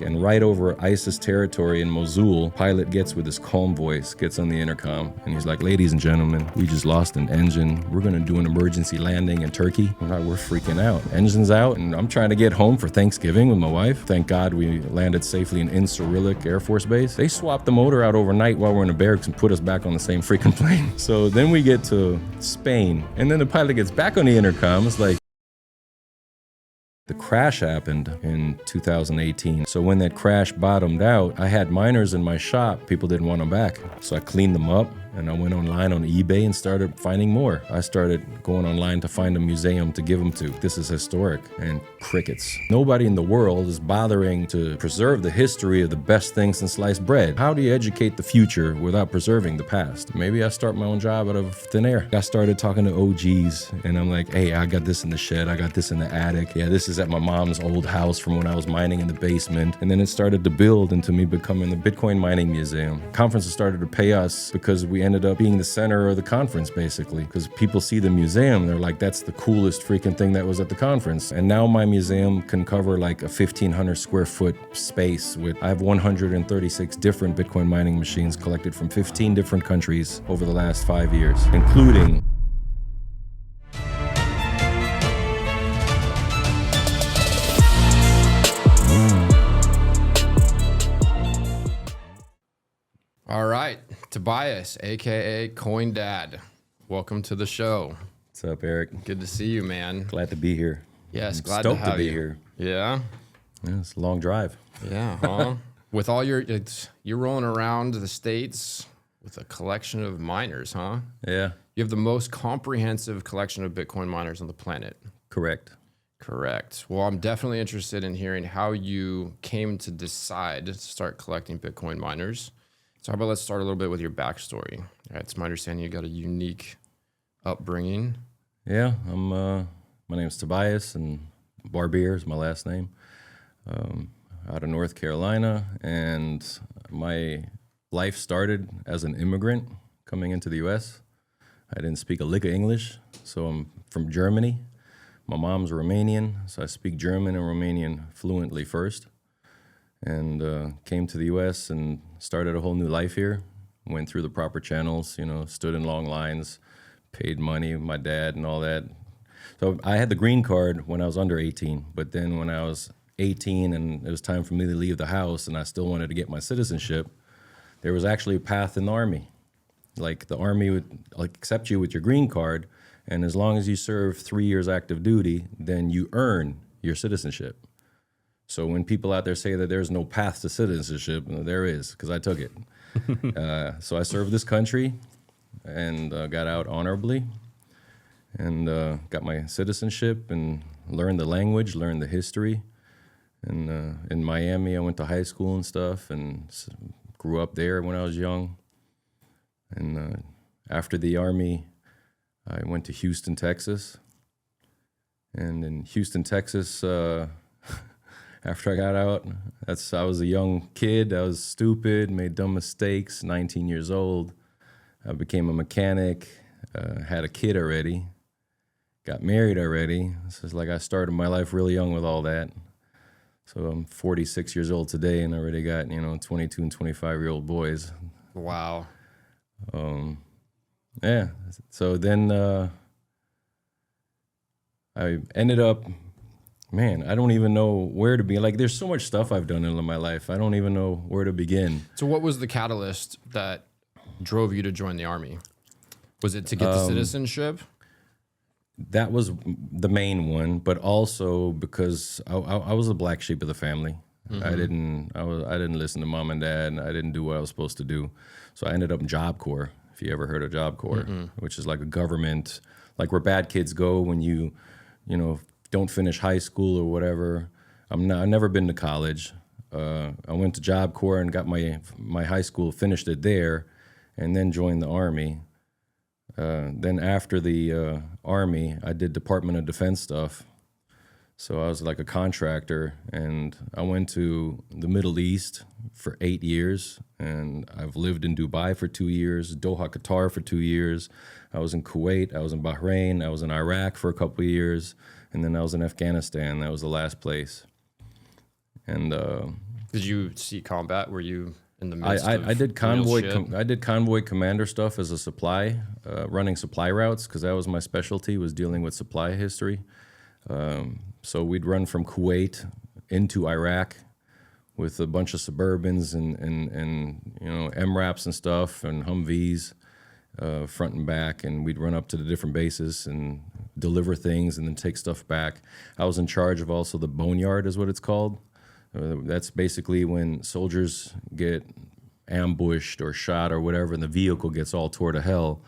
And right over ISIS territory in Mosul, pilot gets with his calm voice, gets on the intercom, and he's like, "Ladies and gentlemen, we just lost an engine. We're gonna do an emergency landing in Turkey." We're freaking out. Engine's out, and I'm trying to get home for Thanksgiving with my wife. Thank God we landed safely in Incirlik Air Force Base. They swapped the motor out overnight while we're in the barracks and put us back on the same freaking plane. So then we get to Spain, and then the pilot gets back on the intercom. It's like, the crash happened in 2018. So when that crash bottomed out, I had miners in my shop. People didn't want them back. So I cleaned them up and I went online on eBay and started finding more. I started going online to find a museum to give them to. This is historic, and crickets. Nobody in the world is bothering to preserve the history of the best thing since sliced bread. How do you educate the future without preserving the past? Maybe I start my own job out of thin air. I started talking to OGs and I'm like, "Hey, I got this in the shed. I got this in the attic. Yeah, this is at my mom's old house from when I was mining in the basement." And then it started to build into me becoming the Bitcoin Mining Museum. Conferences started to pay us because we ended up being the center of the conference, basically. Because people see the museum, they're like, "That's the coolest freaking thing that was at the conference." And now my museum can cover like a 1,500 square foot space I have 136 different Bitcoin mining machines collected from 15 different countries over the last 5 years, including All right, Tobias, aka Coin Dad, welcome to the show. What's up, Eric? Good to see you, man. Glad to be here. Yes, I'm glad stoked to have be you here. Yeah, Yeah, it's a long drive. yeah, huh? With all you're rolling around the States with a collection of miners, huh? Yeah, You have the most comprehensive collection of Bitcoin miners on the planet. correct. Correct. Well, I'm definitely interested in hearing how you came to decide to start collecting Bitcoin miners. So how about let's start a little bit with your backstory. All right, it's my understanding you got a unique upbringing. Yeah, my name's Tobias, and Barbier is my last name. Out of North Carolina, and my life started as an immigrant coming into the U.S. I didn't speak a lick of English, so I'm from Germany. My mom's Romanian, so I speak German and Romanian fluently first. And came to the U.S. and started a whole new life here. Went through the proper channels, stood in long lines, paid money with my dad and all that. So I had the green card when I was under 18, but then when I was 18 and it was time for me to leave the house and I still wanted to get my citizenship, there was actually a path in the Army. Like, the Army would accept you with your green card, and as long as you serve 3 years active duty, then you earn your citizenship. So when people out there say that there's no path to citizenship, there is, because I took it. So I served this country and got out honorably and got my citizenship and learned the language, learned the history. And in Miami, I went to high school and stuff and grew up there when I was young. And after the Army, I went to Houston, Texas. And in Houston, Texas, after I got out, I was a young kid. I was stupid, made dumb mistakes, 19 years old. I became a mechanic, had a kid already, got married already. So it's like I started my life really young with all that. So I'm 46 years old today and I already got, 22 and 25-year-old boys. Wow. Yeah. So then I ended up, man, I don't even know where to begin. Like, there's so much stuff I've done in my life. I don't even know where to begin. So what was the catalyst that drove you to join the Army? Was it to get the citizenship? That was the main one, but also because I was a black sheep of the family. Mm-hmm. I didn't listen to mom and dad, and I didn't do what I was supposed to do. So I ended up in Job Corps, if you ever heard of Job Corps, which is like a government, like where bad kids go when you don't finish high school or whatever. I've never been to college. I went to Job Corps and got my high school, finished it there, and then joined the Army. Then after the Army, I did Department of Defense stuff. So I was like a contractor, and I went to the Middle East for 8 years, and I've lived in Dubai for 2 years, Doha, Qatar for 2 years. I was in Kuwait, I was in Bahrain, I was in Iraq for a couple of years, and then I was in Afghanistan. That was the last place. And Did you see combat? Were you in the midst I did real shit? I did convoy commander stuff as a supply, running supply routes because that was my specialty, was dealing with supply history. So we'd run from Kuwait into Iraq with a bunch of Suburbans and you know, MRAPs and stuff and Humvees, front and back, and we'd run up to the different bases and deliver things and then take stuff back. I was in charge of also the boneyard, is what it's called. That's basically when soldiers get ambushed or shot or whatever, and the vehicle gets all tore to hell.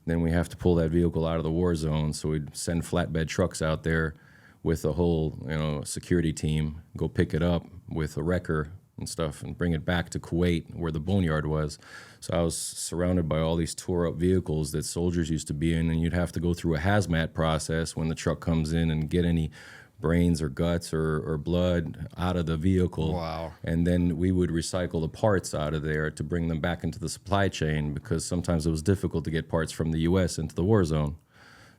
Then we have to pull that vehicle out of the war zone. So we'd send flatbed trucks out there with a whole, you know, security team, go pick it up with a wrecker and stuff and bring it back to Kuwait where the boneyard was. So I was surrounded by all these tore up vehicles that soldiers used to be in, and you'd have to go through a hazmat process when the truck comes in and get any brains or guts or blood out of the vehicle. Wow. And then we would recycle the parts out of there to bring them back into the supply chain, because sometimes it was difficult to get parts from the US into the war zone.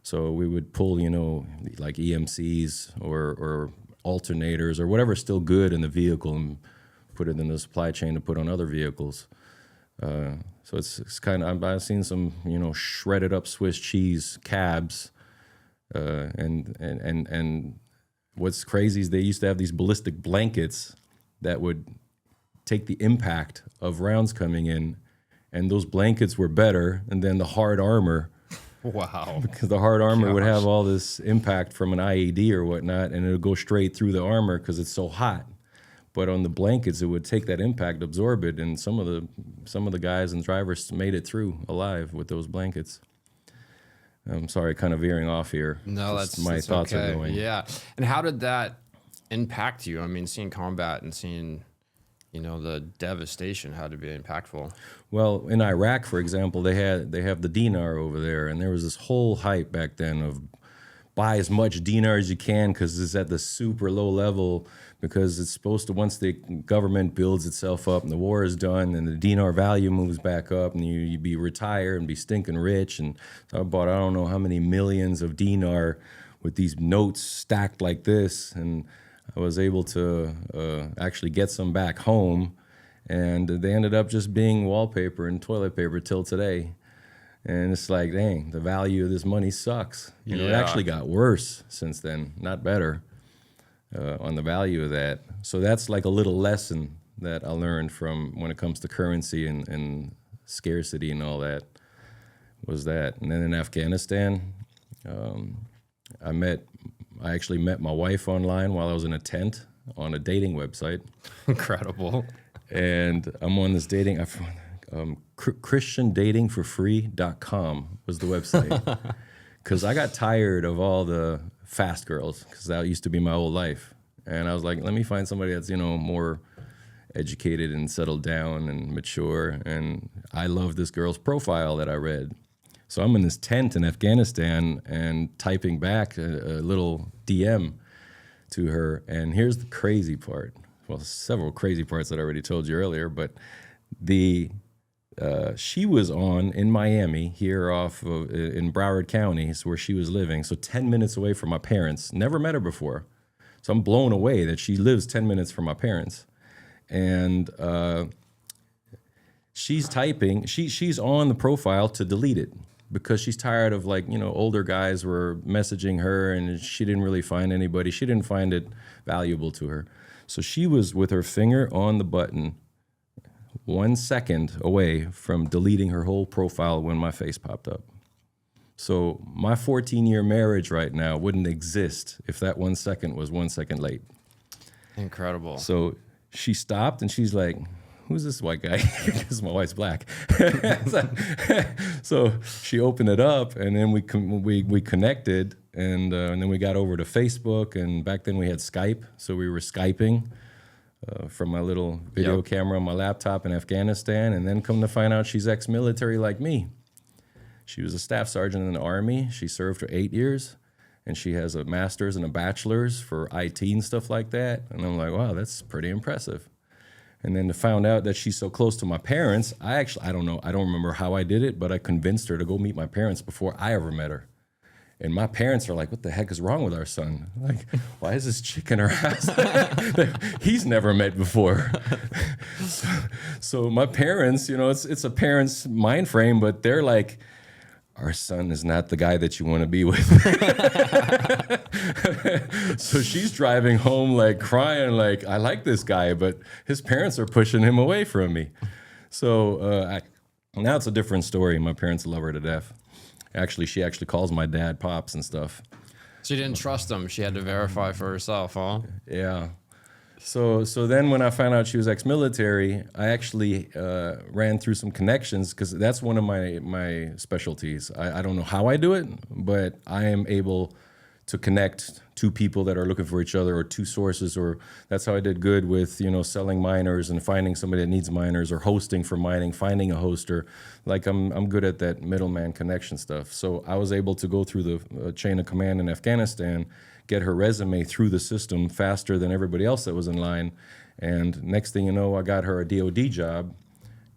So we would pull, you know, like EMCs or alternators or whatever's still good in the vehicle and put it in the supply chain to put on other vehicles. So it's kind of, I've seen some, you know, shredded up Swiss cheese cabs, and what's crazy is they used to have these ballistic blankets that would take the impact of rounds coming in, and those blankets were better than the hard armor. Wow. Because the hard armor would have all this impact from an IED or whatnot, and it would go straight through the armor because it's so hot. But on the blankets, it would take that impact, absorb it, and some of the guys and drivers made it through alive with those blankets. I'm sorry, kind of veering off here. No, Just that's my that's thoughts okay. are going. Yeah. And how did that impact you? I mean, seeing combat and seeing, you know, the devastation had to be impactful. Well, in Iraq, for example, they have the dinar over there, and there was this whole hype back then of buy as much dinar as you can because it's at the super low level, because it's supposed to, once the government builds itself up and the war is done and the dinar value moves back up and you be retired and be stinking rich. And so I bought I don't know how many millions of dinar with these notes stacked like this, and I was able to actually get some back home, and they ended up just being wallpaper and toilet paper till today. And it's like, dang, the value of this money sucks. You know, it actually got worse since then, not better, on the value of that. So that's like a little lesson that I learned from when it comes to currency and scarcity and all that, was that. And then in Afghanistan, I actually met my wife online while I was in a tent on a dating website. Incredible. And I'm on this dating, ChristianDatingForFree.com was the website. Because I got tired of all the fast girls, because that used to be my whole life. And I was like, let me find somebody that's, you know, more educated and settled down and mature. And I love this girl's profile that I read. So I'm in this tent in Afghanistan and typing back a little DM to her. And here's the crazy part. Well, several crazy parts that I already told you earlier, but she was in Miami here in Broward County, is where she was living. So 10 minutes away from my parents. Never met her before. So I'm blown away that she lives 10 minutes from my parents. And she's typing, she's on the profile to delete it, because she's tired of, like, you know, older guys were messaging her and she didn't really find anybody. She didn't find it valuable to her. So she was with her finger on the button 1 second away from deleting her whole profile when my face popped up. So my 14-year marriage right now wouldn't exist if that 1 second was 1 second late. Incredible. So she stopped and she's like, who's this white guy? Because my wife's black. So she opened it up, and then we connected, and then we got over to Facebook, and back then we had Skype, so we were Skyping from my little video camera on my laptop in Afghanistan, and then come to find out she's ex-military like me. She was a staff sergeant in the Army. She served for 8 years, and she has a master's and a bachelor's for IT and stuff like that. And I'm like, wow, that's pretty impressive. And then to find out that she's so close to my parents, I don't know, I don't remember how I did it, but I convinced her to go meet my parents before I ever met her. And my parents are like, what the heck is wrong with our son? Like, why is this chick in our house? He's never met before. So my parents, you know, it's a parent's mind frame, but they're like, our son is not the guy that you want to be with. So she's driving home like crying, like, I like this guy, but his parents are pushing him away from me. So now it's a different story. My parents love her to death. Actually, she actually calls my dad Pops and stuff. She didn't trust him. She had to verify for herself, huh? Yeah. So then when I found out she was ex-military, I actually ran through some connections because that's one of my specialties. I don't know how I do it, but I am able to connect two people that are looking for each other or two sources, or that's how I did good with, you know, selling miners and finding somebody that needs miners, or hosting for mining, finding a hoster. Like I'm good at that middleman connection stuff. So I was able to go through the chain of command in Afghanistan, get her resume through the system faster than everybody else that was in line. And next thing you know, I got her a DOD job,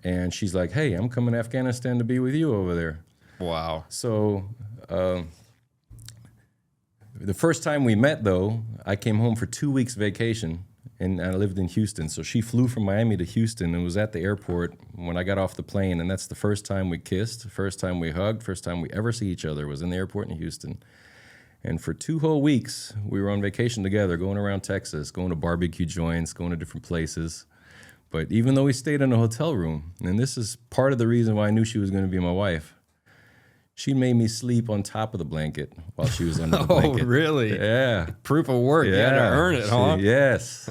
and she's like, hey, I'm coming to Afghanistan to be with you over there. Wow. So the first time we met, though, I came home for 2 weeks vacation, and I lived in Houston. So she flew from Miami to Houston and was at the airport when I got off the plane. And that's the first time we kissed, first time we hugged, first time we ever see each other was in the airport in Houston. And for 2 whole weeks, we were on vacation together, going around Texas, going to barbecue joints, going to different places. But even though we stayed in a hotel room, and this is part of the reason why I knew she was going to be my wife, she made me sleep on top of the blanket while she was under the blanket. Oh, really? Yeah. Proof of work. You had to earn it, huh? Yes.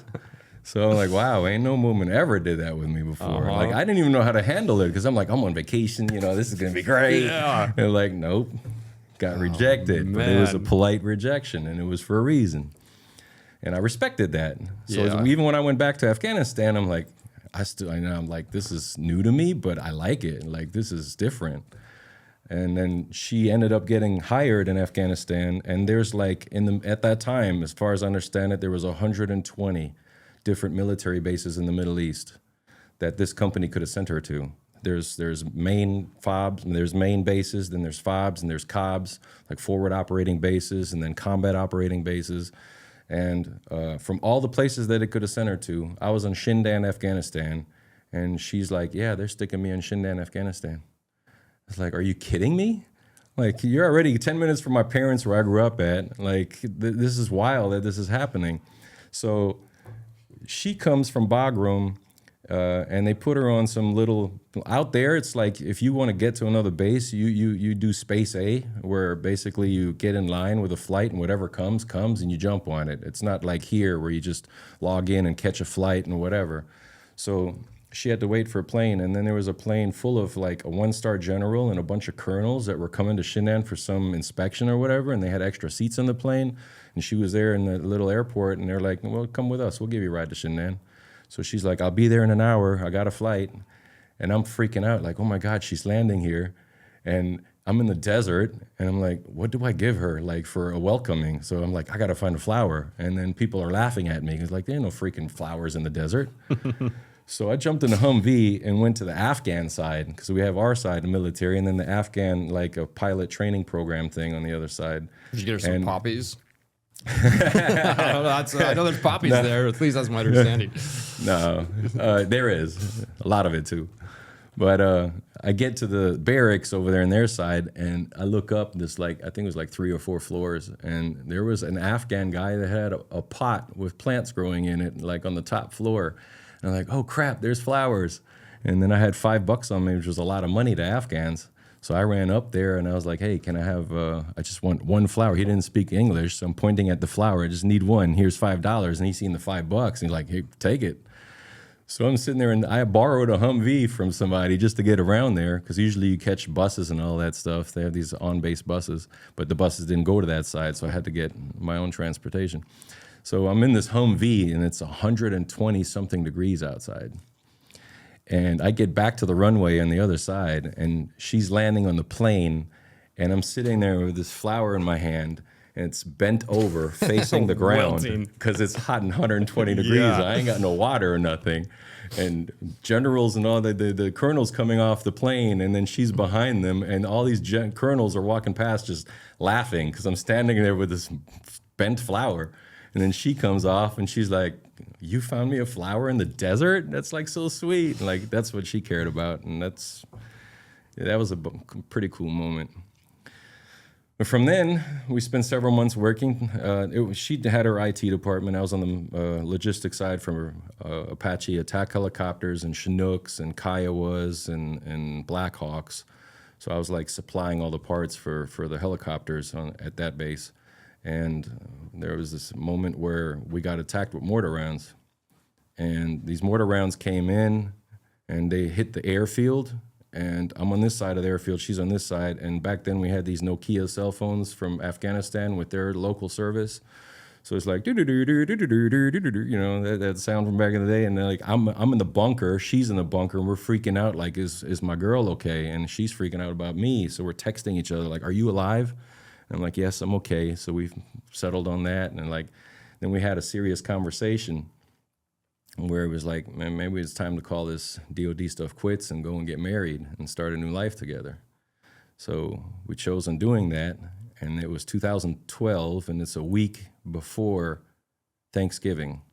So I'm like, wow, ain't no woman ever did that with me before. Like, I didn't even know how to handle it because I'm like, I'm on vacation, you know, this is going to be great. Yeah. And like, nope, got rejected. But it was a polite rejection, and it was for a reason. And I respected that. So even when I went back to Afghanistan, I'm like, I'm like, this is new to me, but I like it. Like, this is different. And then she ended up getting hired in Afghanistan. And there's like, at that time, as far as I understand it, there was 120 different military bases in the Middle East that this company could have sent her to. There's main FOBs, and there's main bases, then there's FOBs, and there's COBs, like forward operating bases, and then combat operating bases. And from all the places that it could have sent her to, I was on Shindan, Afghanistan, and she's like, yeah, they're sticking me in Shindan, Afghanistan. It's like, are you kidding me? Like, you're already 10 minutes from my parents where I grew up at. Like, this is wild that this is happening. So she comes from Bagram, and they put her on some little, out there, it's like, if you want to get to another base, you do space A, where basically you get in line with a flight, and whatever comes, and you jump on it. It's not like here where you just log in and catch a flight and whatever. So she had to wait for a plane, and then there was a plane full of like a 1-star general and a bunch of colonels that were coming to Shindan for some inspection or whatever, and they had extra seats on the plane, and she was there in the little airport, and they're like, well, come with us, we'll give you a ride to Shindan. So she's like, I'll be there in an hour, I got a flight, and I'm freaking out, like, oh my God, she's landing here, and I'm in the desert, and I'm like, what do I give her, like, for a welcoming? So I'm like, I gotta find a flower, and then people are laughing at me, because like, there ain't no freaking flowers in the desert. So I jumped in the Humvee and went to the Afghan side, because we have our side, the military, and then the Afghan, like a pilot training program thing on the other side. Did you get her some poppies? I know there's poppies there. At least that's my understanding. No, there is a lot of it too. But I get to the barracks over there on their side, and I look up this, like, I think it was like 3 or 4 floors, and there was an Afghan guy that had a pot with plants growing in it, like on the top floor. And I'm like, oh crap, there's flowers. And then I had $5 on me, which was a lot of money to Afghans. So I ran up there and I was like, hey, can I have, I just want 1 flower. He didn't speak English, so I'm pointing at the flower. I just need 1. Here's $5. And he's seen the $5 and he's like, hey, take it. So I'm sitting there, and I borrowed a Humvee from somebody just to get around there, because usually you catch buses and all that stuff. They have these on-base buses, but the buses didn't go to that side, so I had to get my own transportation. So I'm in this Humvee, and it's 120-something degrees outside. And I get back to the runway on the other side, and she's landing on the plane, and I'm sitting there with this flower in my hand, and it's bent over facing the ground Wilting. because it's hot and 120 degrees. Yeah. I ain't got no water or nothing. And generals and all the colonels coming off the plane, and then she's behind them, and all these colonels are walking past just laughing because I'm standing there with this bent flower. And then she comes off and she's like, "You found me a flower in the desert? That's like so sweet." And like that's what she cared about, and that was a pretty cool moment. But from then, we spent several months working. She had her IT department. I was on the logistics side for Apache attack helicopters and Chinooks and Kiowas and Blackhawks. So I was like supplying all the parts for the helicopters at that base. And there was this moment where we got attacked with mortar rounds. And these mortar rounds came in and they hit the airfield. And I'm on this side of the airfield, she's on this side. And back then we had these Nokia cell phones from Afghanistan with their local service. So it's like, that sound from back in the day. And like, I'm in the bunker, she's in the bunker, and we're freaking out like, is my girl okay? And she's freaking out about me. So we're texting each other like, "Are you alive?" And I'm like, "Yes, I'm okay." So we've settled on that. And like, then we had a serious conversation where it was like, man, maybe it's time to call this DOD stuff quits and go and get married and start a new life together. So we chose on doing that, and it was 2012, and it's a week before Thanksgiving.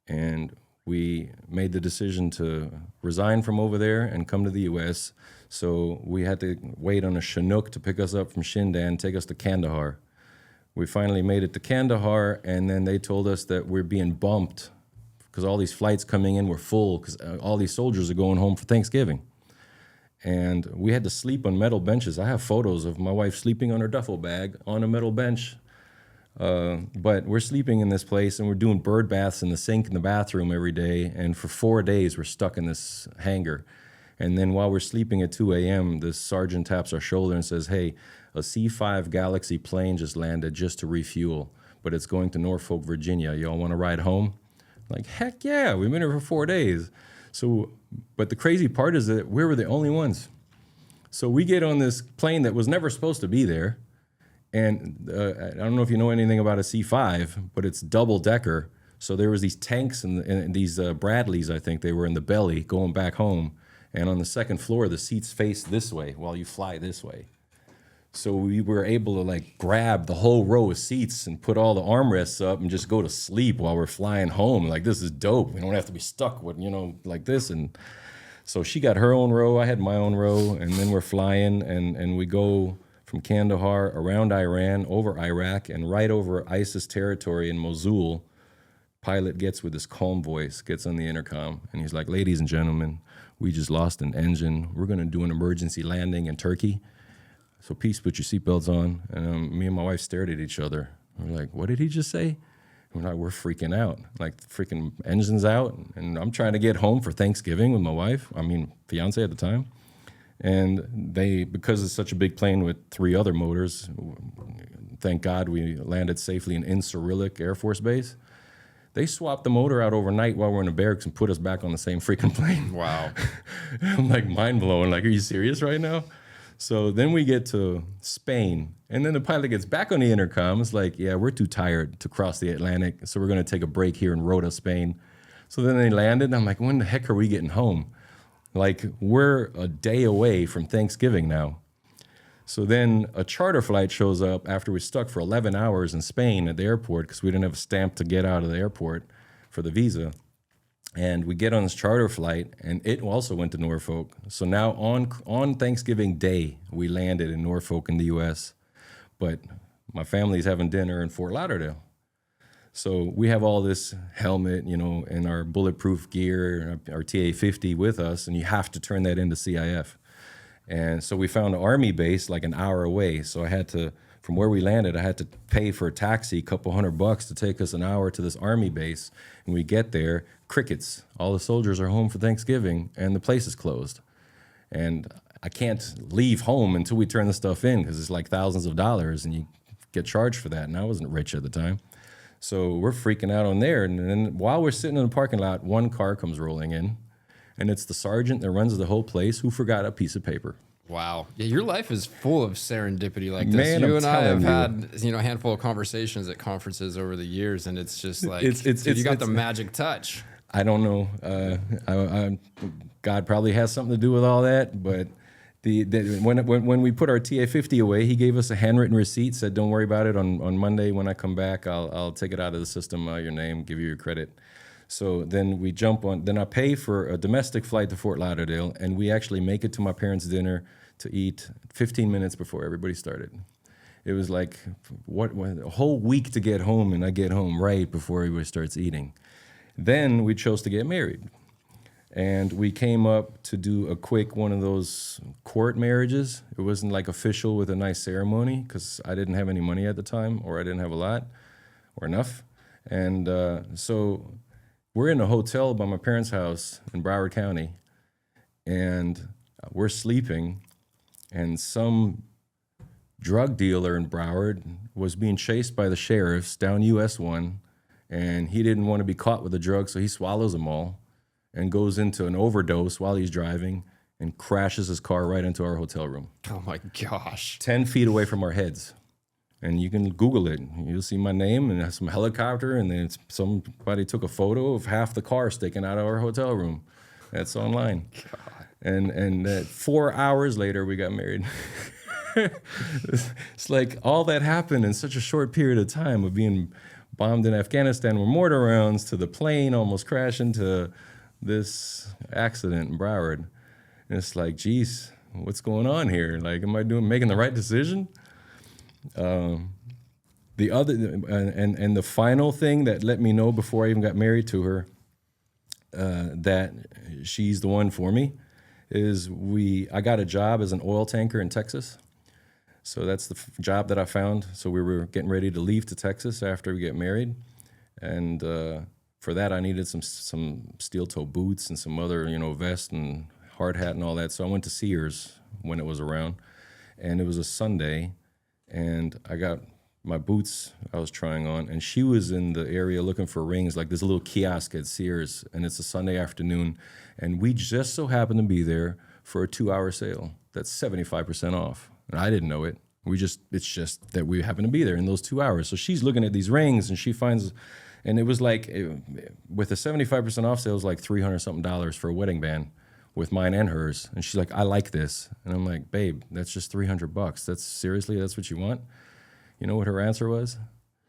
And we made the decision to resign from over there and come to the U.S. So we had to wait on a Chinook to pick us up from Shindan, take us to Kandahar. We finally made it to Kandahar, and then they told us that we're being bumped because all these flights coming in were full because all these soldiers are going home for Thanksgiving. And we had to sleep on metal benches. I have photos of my wife sleeping on her duffel bag on a metal bench. But we're sleeping in this place, and we're doing bird baths in the sink in the bathroom every day. And for 4 days, we're stuck in this hangar. And then while we're sleeping at 2 a.m., the sergeant taps our shoulder and says, "Hey, a C-5 Galaxy plane just landed just to refuel, but it's going to Norfolk, Virginia. Y'all want to ride home?" Like, heck yeah, we've been here for 4 days. So, but the crazy part is that we were the only ones. So we get on this plane that was never supposed to be there. And I don't know if you know anything about a C-5, but it's double decker. So there was these tanks and these Bradleys, I think they were in the belly going back home. And on the second floor, the seats face this way while you fly this way. So we were able to like grab the whole row of seats and put all the armrests up and just go to sleep while we're flying home. Like, this is dope. We don't have to be stuck with, like this. And so she got her own row, I had my own row, and then we're flying and we go from Kandahar around Iran, over Iraq, and right over ISIS territory in Mosul. Pilot gets with his calm voice, gets on the intercom, and he's like, "Ladies and gentlemen, we just lost an engine. We're going to do an emergency landing in Turkey. So please put your seatbelts on." And me and my wife stared at each other. We're like, "What did he just say?" And we're freaking out. Like, the freaking engine's out, and I'm trying to get home for Thanksgiving with my wife. Fiance at the time. And because it's such a big plane with 3 other motors, thank God we landed safely in Cyrillic Air Force Base. They swapped the motor out overnight while we're in the barracks and put us back on the same freaking plane. Wow. I'm like mind blowing. Like, are you serious right now? So then we get to Spain, and then the pilot gets back on the intercom. It's like, "Yeah, we're too tired to cross the Atlantic, so we're going to take a break here in Rota, Spain." So then they landed, and I'm like, when the heck are we getting home? Like, we're a day away from Thanksgiving now. So then a charter flight shows up after we stuck for 11 hours in Spain at the airport because we didn't have a stamp to get out of the airport for the visa. And we get on this charter flight, and it also went to Norfolk. So now on Thanksgiving Day, we landed in Norfolk in the U.S., but my family's having dinner in Fort Lauderdale. So we have all this helmet, and our bulletproof gear, our TA-50 with us, and you have to turn that into CIF. And so we found an Army base like an hour away. So from where we landed, I had to pay for a taxi, a couple $100 to take us an hour to this Army base. And we get there, crickets. All the soldiers are home for Thanksgiving, and the place is closed. And I can't leave home until we turn the stuff in because it's like thousands of dollars, and you get charged for that. And I wasn't rich at the time. So we're freaking out on there. And then while we're sitting in the parking lot, one car comes rolling in. And it's the sergeant that runs the whole place who forgot a piece of paper. Wow. Yeah, your life is full of serendipity like this. Man, You I'm and I have telling had, a handful of conversations at conferences over the years, and it's just like, It's- dude, you got the magic touch. I don't know. God probably has something to do with all that, but when we put our TA50 away, he gave us a handwritten receipt, said, "Don't worry about it. On Monday when I come back, I'll take it out of the system, your name, give you your credit." So then we jump on. Then I pay for a domestic flight to Fort Lauderdale, and we actually make it to my parents' dinner to eat 15 minutes before everybody started. It was like a whole week to get home, and I get home right before everybody starts eating. Then we chose to get married. And we came up to do a quick one of those court marriages. It wasn't like official with a nice ceremony because I didn't have any money at the time, or I didn't have a lot or enough. And so we're in a hotel by my parents' house in Broward County, and we're sleeping, and some drug dealer in Broward was being chased by the sheriffs down US 1, and he didn't want to be caught with the drugs, so he swallows them all and goes into an overdose while he's driving and crashes his car right into our hotel room. Oh my gosh. 10 feet away from our heads. And you can Google it. You'll see my name and some helicopter, and then somebody took a photo of half the car sticking out of our hotel room. That's online. God. And 4 hours later, we got married. It's like all that happened in such a short period of time, of being bombed in Afghanistan with mortar rounds, to the plane almost crashing, to this accident in Broward. And it's like, geez, what's going on here? Like, am I making the right decision? The other and the final thing that let me know before I even got married to her that she's the one for me is I got a job as an oil tanker in Texas. So that's the job that I found. So we were getting ready to leave to Texas after we get married, and for that I needed some steel toe boots and some other vest and hard hat and all that. So I went to Sears when it was around, and it was a Sunday, and I got my boots I was trying on, and she was in the area looking for rings, like this little kiosk at Sears, and it's a Sunday afternoon, and we just so happened to be there for a 2-hour sale that's 75% off. And I didn't know it. It's just that we happened to be there in those 2 hours. So she's looking at these rings, and she finds, and it was like, with a 75% off sale, it was like $300 something for a wedding band with mine and hers. And she's like, "I like this." And I'm like, "Babe, that's just $300. That's what you want?" You know what her answer was?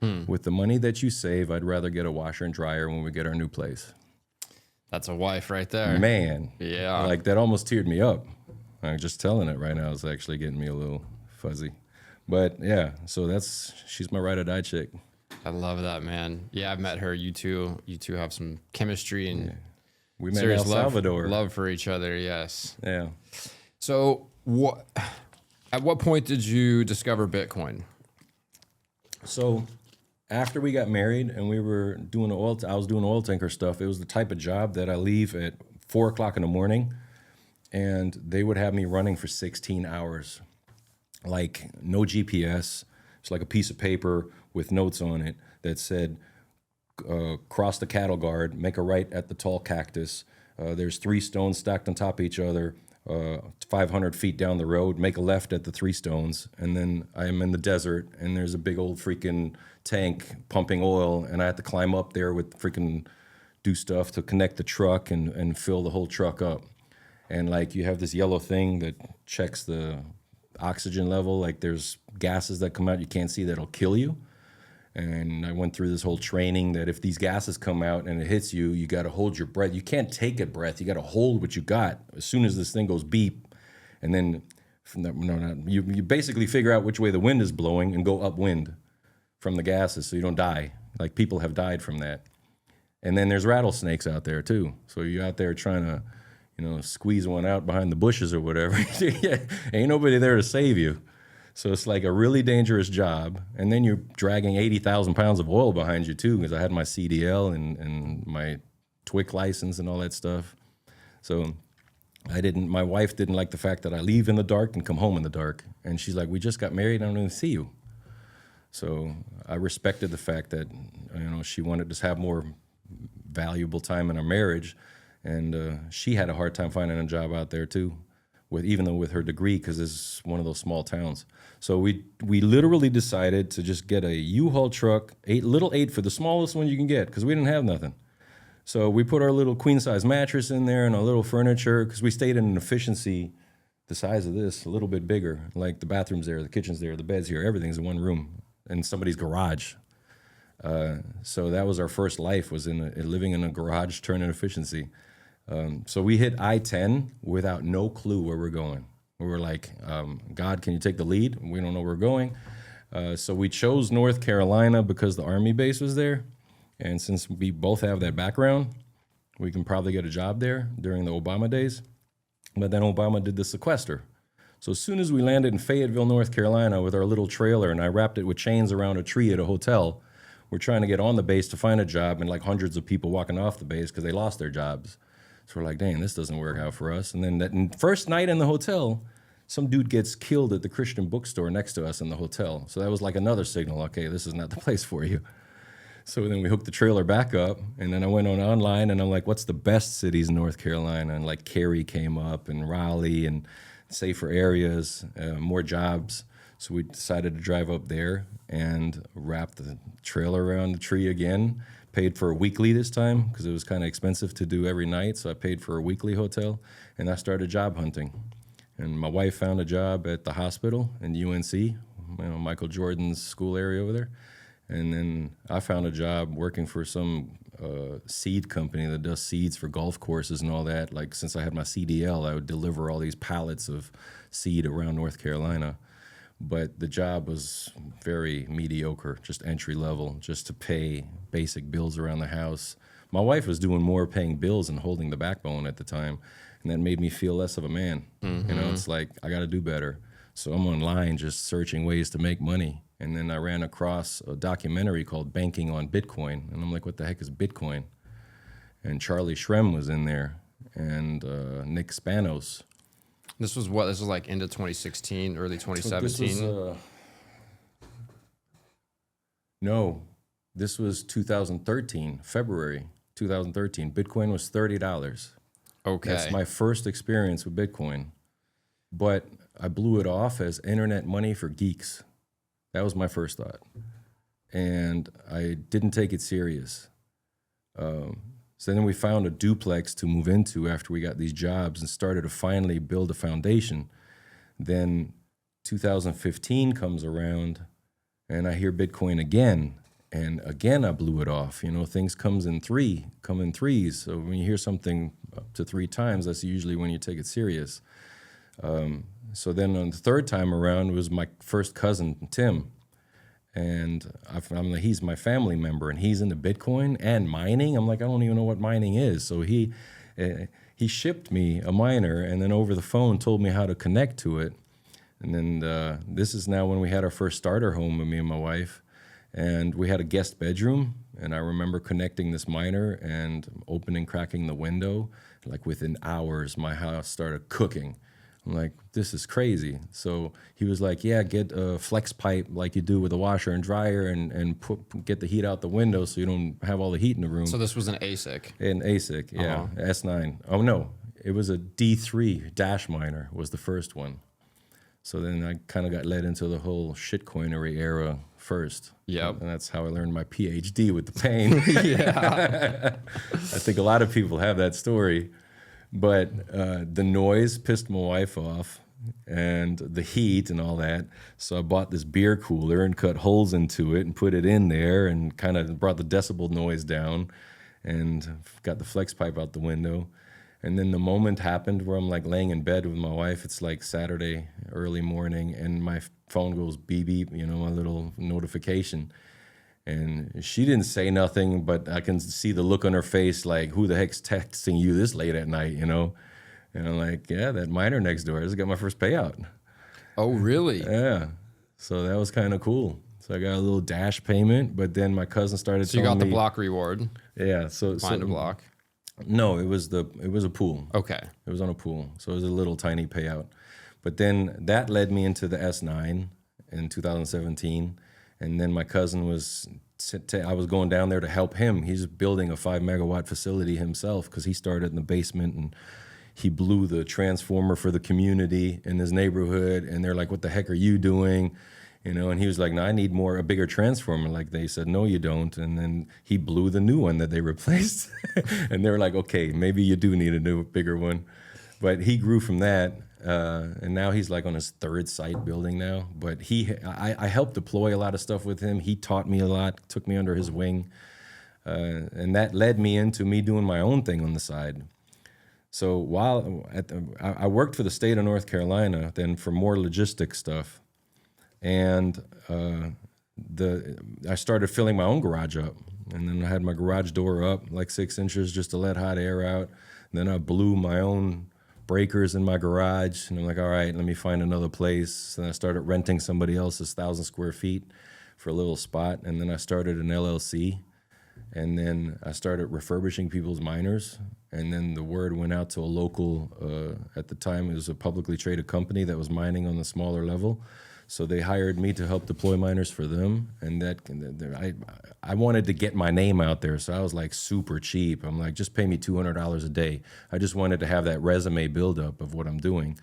"With the money that you save, I'd rather get a washer and dryer when we get our new place." That's a wife right there. Man. Yeah. Like, that almost teared me up. I'm just telling it right now. It's actually getting me a little fuzzy. But yeah, so she's my ride or die chick. I love that, man. Yeah, I've met her. You two have some chemistry and We met in serious El Salvador. love for each other. Yes. Yeah. So at what point did you discover Bitcoin? So after we got married and we were doing I was doing oil tanker stuff. It was the type of job that I leave at 4 o'clock in the morning, and they would have me running for 16 hours. Like, no GPS. It's like a piece of paper with notes on it that said, cross the cattle guard, make a right at the tall cactus. There's 3 stones stacked on top of each other, 500 feet down the road, make a left at the 3 stones. And then I am in the desert, and there's a big old freaking tank pumping oil, and I have to climb up there with freaking do stuff to connect the truck and fill the whole truck up. And like, you have this yellow thing that checks the oxygen level. Like, there's gases that come out you can't see that'll kill you. And I went through this whole training that if these gases come out and it hits you, you got to hold your breath. You can't take a breath. You got to hold what you got as soon as this thing goes beep. And then you basically figure out which way the wind is blowing and go upwind from the gases so you don't die. Like, people have died from that. And then there's rattlesnakes out there too. So you're out there trying to, squeeze one out behind the bushes or whatever. Ain't nobody there to save you. So it's like a really dangerous job. And then you're dragging 80,000 pounds of oil behind you too, because I had my CDL and my TWIC license and all that stuff. So my wife didn't like the fact that I leave in the dark and come home in the dark. And she's like, "We just got married, I don't even see you." So I respected the fact that, she wanted to have more valuable time in our marriage. And she had a hard time finding a job out there too. even though with her degree, because it's one of those small towns. So we literally decided to just get a U-Haul truck, little eight for the smallest one you can get, because we didn't have nothing. So we put our little queen size mattress in there and our little furniture, because we stayed in an efficiency the size of this, a little bit bigger. Like the bathroom's there, the kitchen's there, the bed's here, everything's in one room in somebody's garage. So that was our first life, was living in a garage turning efficiency. So we hit I-10 without no clue where we're going. We were like, God, can you take the lead? We don't know where we're going. So we chose North Carolina because the Army base was there. And since we both have that background, we can probably get a job there during the Obama days. But then Obama did the sequester. So as soon as we landed in Fayetteville, North Carolina with our little trailer, and I wrapped it with chains around a tree at a hotel, we're trying to get on the base to find a job, and like hundreds of people walking off the base because they lost their jobs. So we're like, dang, this doesn't work out for us. And then that first night in the hotel, some dude gets killed at the Christian bookstore next to us in the hotel. So that was like another signal, okay, this is not the place for you. So then we hooked the trailer back up, and then I went online, and I'm like, what's the best cities in North Carolina? And like Cary came up, and Raleigh, and safer areas, more jobs. So we decided to drive up there and wrap the trailer around the tree again. Paid for a weekly this time because it was kind of expensive to do every night. So I paid for a weekly hotel, and I started job hunting. And my wife found a job at the hospital in UNC, Michael Jordan's school area over there. And then I found a job working for some seed company that does seeds for golf courses and all that. Like, since I had my CDL, I would deliver all these pallets of seed around North Carolina. But the job was very mediocre, just entry level, just to pay basic bills around the house. My wife was doing more paying bills and holding the backbone at the time, and that made me feel less of a man. Mm-hmm. It's like, I got to do better. So I'm online just searching ways to make money. And then I ran across a documentary called Banking on Bitcoin. And I'm like, what the heck is Bitcoin? And Charlie Shrem was in there, and Nick Spanos. This was what? This was like into 2016, early 2017? This was 2013, February 2013. Bitcoin was $30. Okay. That's my first experience with Bitcoin. But I blew it off as internet money for geeks. That was my first thought. And I didn't take it serious. So then we found a duplex to move into after we got these jobs and started to finally build a foundation. Then 2015 comes around, and I hear Bitcoin again. And again, I blew it off. Things come in threes. So when you hear something up to 3 times, that's usually when you take it serious. So then on the third time around, it was my first cousin, Tim. And I'm like, he's my family member, and he's into Bitcoin and mining. I'm like, I don't even know what mining is. So he shipped me a miner, and then over the phone told me how to connect to it. And then this is now when we had our first starter home with me and my wife. And we had a guest bedroom, and I remember connecting this miner and cracking the window. Like within hours, my house started cooking. I'm like, this is crazy. So he was like, yeah, get a flex pipe like you do with a washer and dryer, and get the heat out the window so you don't have all the heat in the room. So this was an ASIC? An ASIC, yeah, S9. Oh, no, it was a D3 dash miner was the first one. So then I kind of got led into the whole shitcoinery era first. Yep. And that's how I learned my PhD with the pain. Yeah. I think a lot of people have that story. But the noise pissed my wife off, and the heat and all that. So I bought this beer cooler and cut holes into it and put it in there and kind of brought the decibel noise down and got the flex pipe out the window. And then the moment happened where I'm like laying in bed with my wife. It's like Saturday early morning, and my phone goes beep beep, my little notification. And she didn't say nothing, but I can see the look on her face, like, who the heck's texting you this late at night, And I'm like, yeah, that miner next door. I just got my first payout. Oh, really? Yeah. So that was kind of cool. So I got a little dash payment, but then my cousin started telling me. So you got the block reward? Yeah. Find a block? No, it was a pool. Okay. It was on a pool. So it was a little tiny payout. But then that led me into the S9 in 2017. And then my cousin I was going down there to help him. He's building a 5 megawatt facility himself because he started in the basement, and he blew the transformer for the community in his neighborhood, and they're like, "What the heck are you doing?" You know, and he was like, "No, I need a bigger transformer." Like they said, "No, you don't." And then he blew the new one that they replaced, and they were like, "Okay, maybe you do need a new, bigger one." But he grew from that, and now he's like on his third site building now. But I helped deploy a lot of stuff with him. He taught me a lot, took me under his wing, and that led me into me doing my own thing on the side. So while I worked for the state of North Carolina, then for more logistic stuff, and I started filling my own garage up, and then I had my garage door up like 6 inches just to let hot air out. And then I blew my own breakers in my garage, and I'm like, all right, let me find another place. And I started renting somebody else's 1,000 square feet for a little spot, and then I started an LLC, and then I started refurbishing people's miners, and then the word went out to a local, at the time it was a publicly traded company that was mining on the smaller level. So they hired me to help deploy miners for them, and I wanted to get my name out there, so I was like super cheap. I'm like, just pay me $200 a day. I just wanted to have that resume buildup of what I'm doing.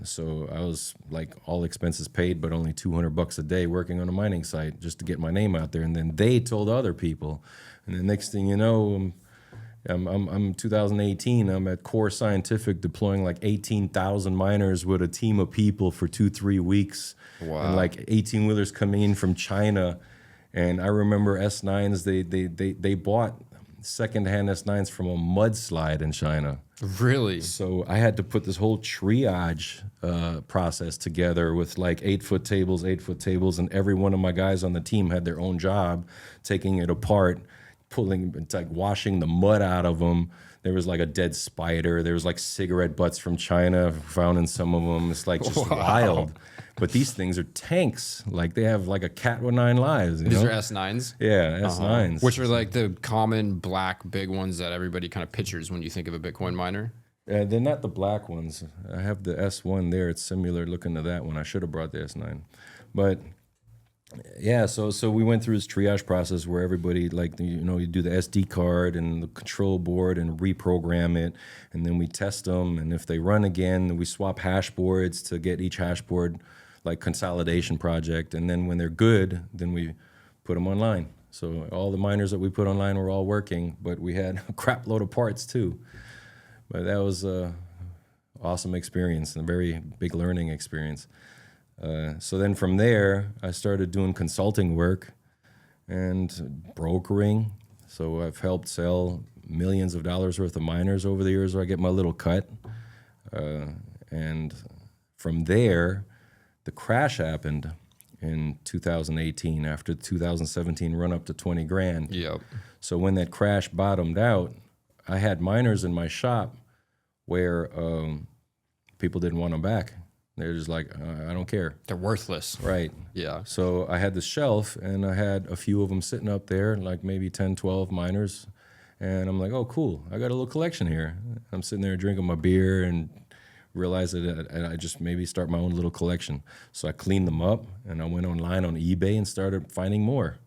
So I was like all expenses paid, but only $200 a day working on a mining site just to get my name out there. And then they told other people, and the next thing you know, I'm 2018. I'm at Core Scientific deploying like 18,000 miners with a team of people for 2-3 weeks. Wow. And like 18-wheelers coming in from China. And I remember S9s. They bought secondhand S9s from a mudslide in China. Really? So I had to put this whole triage process together with like 8-foot tables, and every one of my guys on the team had their own job, taking it apart, like washing the mud out of them. There was like a dead spider. There was like cigarette butts from China found in some of them. It's like just wild. But these things are tanks. Like they have like a cat with 9 lives. These are S9s? Yeah, S9s. Which are like the common black big ones that everybody kind of pictures when you think of a Bitcoin miner. They're not the black ones. I have the S1 there. It's similar looking to that one. I should have brought the S9. But yeah, so we went through this triage process where everybody, like, you do the SD card and the control board and reprogram it, and then we test them, and if they run again, we swap hash boards to get each hash board like consolidation project, and then when they're good, then we put them online. So all the miners that we put online were all working, but we had a crap load of parts too. But that was a awesome experience and a very big learning experience. So then from there, I started doing consulting work and brokering. So I've helped sell millions of dollars worth of miners over the years where I get my little cut. And from there, the crash happened in 2018 after the 2017 run up to 20 grand. Yep. So when that crash bottomed out, I had miners in my shop where people didn't want them back. They're just like, I don't care. They're worthless. Right. Yeah. So I had this shelf, and I had a few of them sitting up there, like maybe 10, 12 miners. And I'm like, oh, cool. I got a little collection here. I'm sitting there drinking my beer and realized that I just maybe start my own little collection. So I cleaned them up, and I went online on eBay and started finding more.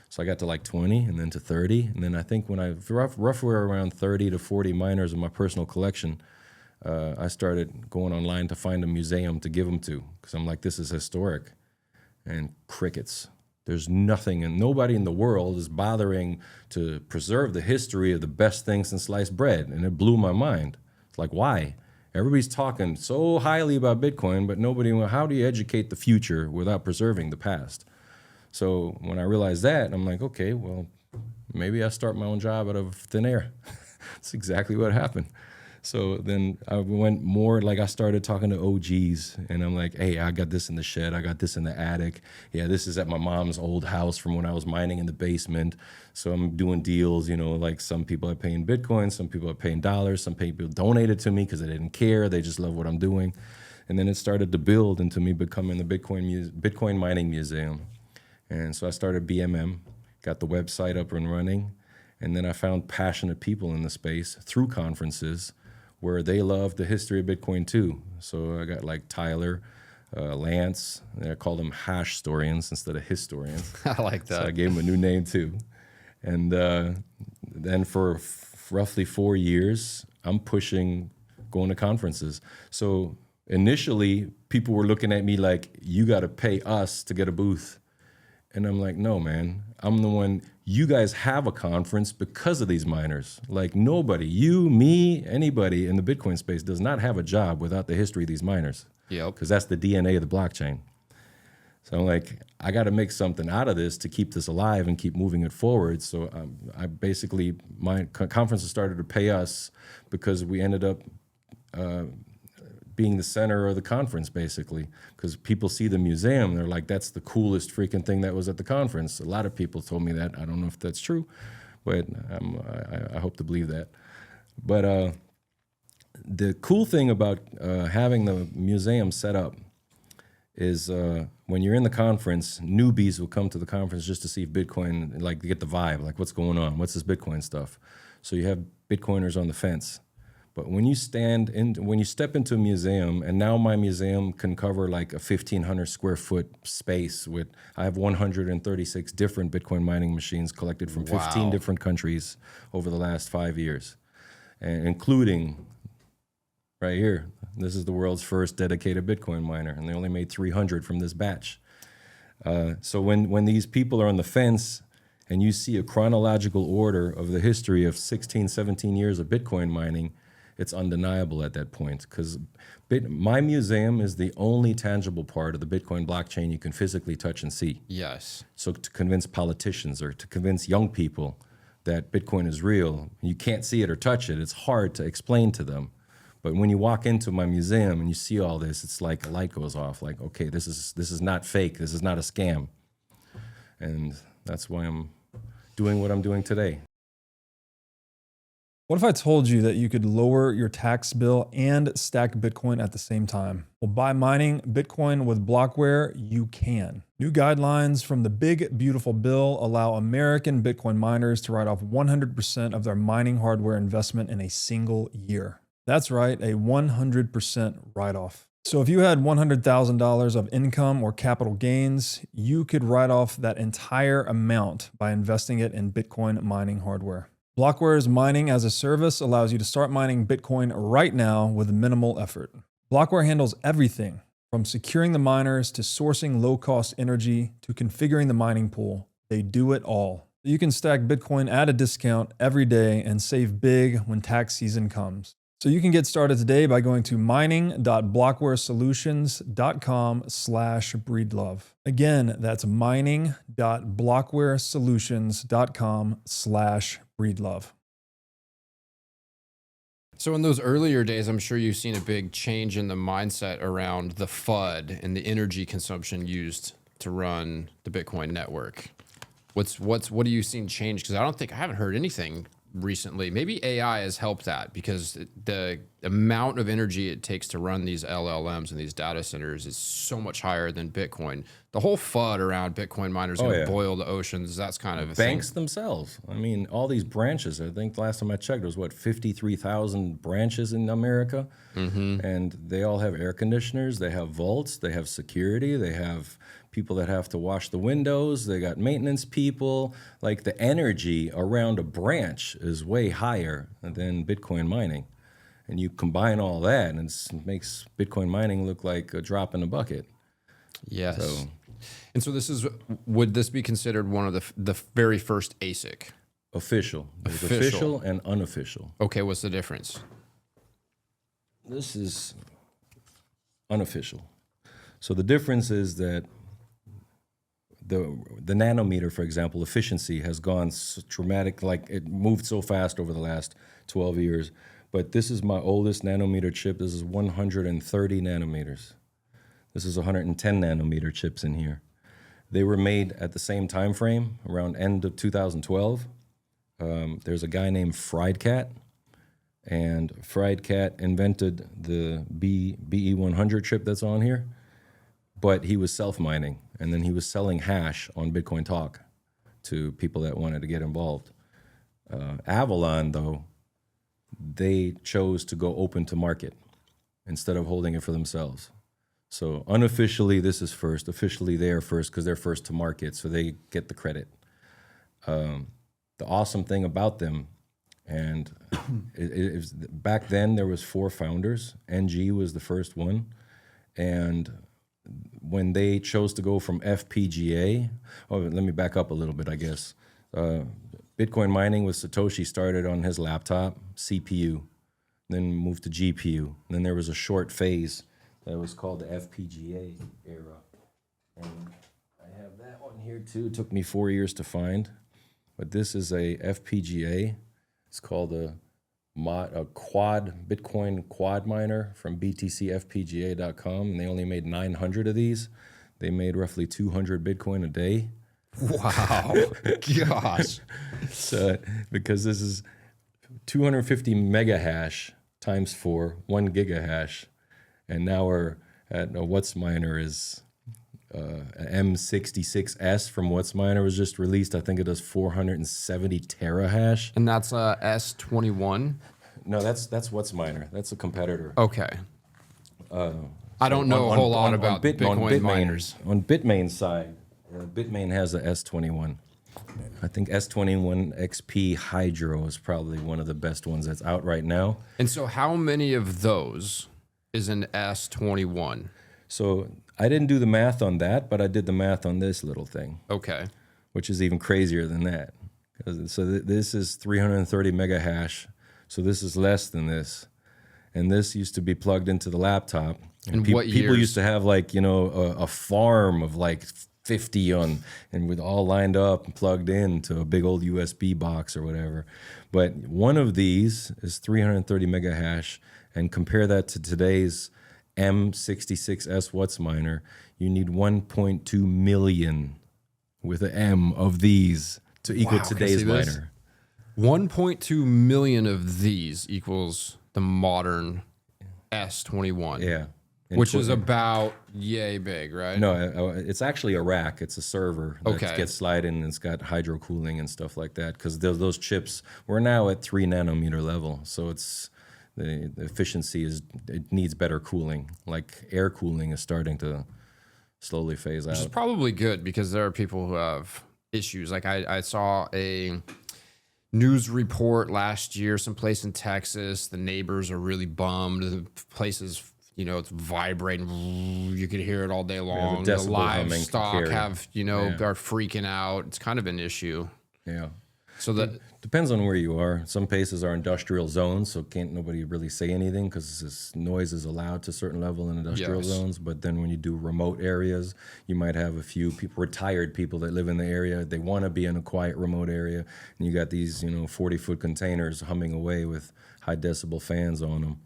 So I got to like 20 and then to 30. And then I think when I roughly around 30 to 40 miners in my personal collection, I started going online to find a museum to give them to, because I'm like, this is historic. And crickets. There's nothing, and nobody in the world is bothering to preserve the history of the best thing since sliced bread. And it blew my mind. It's like, why? Everybody's talking so highly about Bitcoin, but how do you educate the future without preserving the past? So when I realized that, I'm like, okay, well, maybe I start my own job out of thin air. That's exactly what happened. So then I went more, like I started talking to OGs, and I'm like, hey, I got this in the shed. I got this in the attic. Yeah, this is at my mom's old house from when I was mining in the basement. So I'm doing deals, like some people are paying Bitcoin, some people are paying dollars, some people donated to me because they didn't care. They just love what I'm doing. And then it started to build into me becoming the Bitcoin Mining Museum. And so I started BMM, got the website up and running. And then I found passionate people in the space through conferences where they love the history of Bitcoin too. So I got like Tyler, Lance, and I called them hash historians instead of historians. I like that. So I gave them a new name too. And then for roughly 4 years, I'm pushing going to conferences. So initially, people were looking at me like, you got to pay us to get a booth. And I'm like, no, man, I'm the one. You guys have a conference because of these miners. Like nobody, you, me, anybody in the Bitcoin space does not have a job without the history of these miners. Yep. Because that's the DNA of the blockchain. So I'm like, I got to make something out of this to keep this alive and keep moving it forward. So I basically, my conferences started to pay us because we ended up being the center of the conference, basically, because people see the museum. They're like, that's the coolest freaking thing that was at the conference. A lot of people told me that. I don't know if that's true, but I hope to believe that. But the cool thing about having the museum set up is when you're in the conference, newbies will come to the conference just to see if Bitcoin, like to get the vibe, like what's going on, what's this Bitcoin stuff. So you have Bitcoiners on the fence. But when you step into a museum, and now my museum can cover like a 1,500 square foot space with, I have 136 different Bitcoin mining machines collected from 15 different countries over the last 5 years, and including right here. This is the world's first dedicated Bitcoin miner, and they only made 300 from this batch. So when these people are on the fence and you see a chronological order of the history of 16, 17 years of Bitcoin mining, it's undeniable at that point, because my museum is the only tangible part of the Bitcoin blockchain you can physically touch and see. Yes. So to convince politicians or to convince young people that Bitcoin is real, you can't see it or touch it, it's hard to explain to them. But when you walk into my museum and you see all this, it's like a light goes off, like, okay, this is not fake, this is not a scam. And that's why I'm doing what I'm doing today. What if I told you that you could lower your tax bill and stack Bitcoin at the same time? Well, by mining Bitcoin with Blockware, you can. New guidelines from the Big Beautiful Bill allow American Bitcoin miners to write off 100% of their mining hardware investment in a single year. That's right, a 100% write-off. So if you had $100,000 of income or capital gains, you could write off that entire amount by investing it in Bitcoin mining hardware. Blockware's mining as a service allows you to start mining Bitcoin right now with minimal effort. Blockware handles everything from securing the miners to sourcing low-cost energy to configuring the mining pool. They do it all. You can stack Bitcoin at a discount every day and save big when tax season comes. So you can get started today by going to mining.blockwaresolutions.com/breedlove. Again, that's mining.blockwaresolutions.com/breedlove. So in those earlier days, I'm sure you've seen a big change in the mindset around the FUD and the energy consumption used to run the Bitcoin network. What are you seeing change? Because I haven't heard anything recently. Maybe AI has helped that, because the amount of energy it takes to run these LLMs and these data centers is so much higher than Bitcoin. The whole FUD around Bitcoin miners going to boil the oceans, that's kind of a Banks thing. themselves. I mean, all these branches, I think the last time I checked, there was 53,000 branches in America. And they all have air conditioners, they have vaults, they have security, they have people that have to wash the windows, they got maintenance people. Like the energy around a branch is way higher than Bitcoin mining. And you combine all that and it makes Bitcoin mining look like a drop in the bucket. Yes. So, and so would this be considered one of the very first ASIC? official. There's official and unofficial. Okay, what's the difference? This is unofficial. So the difference is that the nanometer, for example, efficiency has gone dramatic, like it moved so fast over the last 12 years. But this is my oldest nanometer chip. This is 130 nanometers. This is 110 nanometer chips in here. They were made at the same time frame, around end of 2012. There's a guy named Fried Cat, and Fried Cat invented the BE100 chip that's on here, but he was self-mining, and then he was selling hash on Bitcoin Talk to people that wanted to get involved. Avalon, though, they chose to go open to market instead of holding it for themselves. So unofficially, this is first. Officially, they are first because they're first to market, so they get the credit. The awesome thing about them And back then there was 4 founders. NG was the first one. And when they chose to go from FPGA, let me back up a little bit, I guess. Bitcoin mining with Satoshi started on his laptop, CPU, then moved to GPU. Then there was a short phase that was called the FPGA era. And I have that one here too. It took me 4 years to find. But this is a FPGA. It's called a Bitcoin quad miner from btcfpga.com, and they only made 900 of these. They made roughly 200 Bitcoin a day. Wow. Gosh. So, because this is 250 mega hash times 4, 1 gigahash. And now we're at WhatsMiner is M66S from WhatsMiner was just released. I think it does 470 terahash. And that's S21? No, that's WhatsMiner. That's a competitor. Okay. I don't know a whole lot about Bitcoin miners. On Bitmain's side, Bitmain has a S21. I think S21 XP Hydro is probably one of the best ones that's out right now. And so how many of those is an S21? So I didn't do the math on that, but I did the math on this little thing. Okay. Which is even crazier than that. So this is 330 mega hash. So this is less than this. And this used to be plugged into the laptop. And people years? used to have like, a farm of like 50 on, and with all lined up and plugged into a big old USB box or whatever. But one of these is 330 mega hash, and compare that to today's M66S WhatsMiner, you need 1.2 million with an M of these to equal today's miner. 1.2 million of these equals the modern S21. Yeah. Which is about yay big, right? No, it's actually a rack. It's a server that Okay. gets sliding, and it's got hydro cooling and stuff like that. Because those chips, we're now at 3 nanometer level, so it's the efficiency it needs better cooling. Like air cooling is starting to slowly phase Which is out. probably good because there are people who have issues. Like I saw a news report last year, someplace in Texas. The neighbors are really bummed. The place is, it's vibrating. You could hear it all day long. The decibel humming can livestock carry. have, are freaking out. It's kind of an issue. Yeah. So that Depends on where you are. Some places are industrial zones, so can't nobody really say anything because this noise is allowed to a certain level in industrial Yes. zones. But then when you do remote areas, you might have a few people, retired people that live in the area. They want to be in a quiet remote area, and you got these 40-foot containers humming away with high decibel fans on them.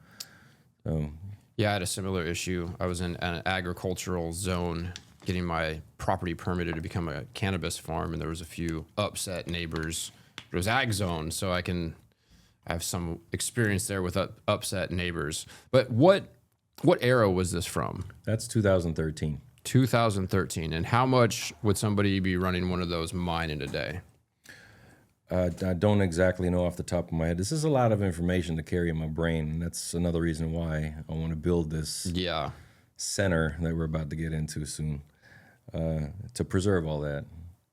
So Yeah, I had a similar issue. I was in an agricultural zone getting my property permitted to become a cannabis farm, and there was a few upset neighbors. It was ag zone, so I have some experience there with upset neighbors. But what era was this from? that's 2013. 2013. And how much would somebody be running one of those mine in a day? I don't exactly know off the top of my head. This is a lot of information to carry in my brain, and that's another reason why I want to build this Yeah. center that we're about to get into soon, to preserve all that.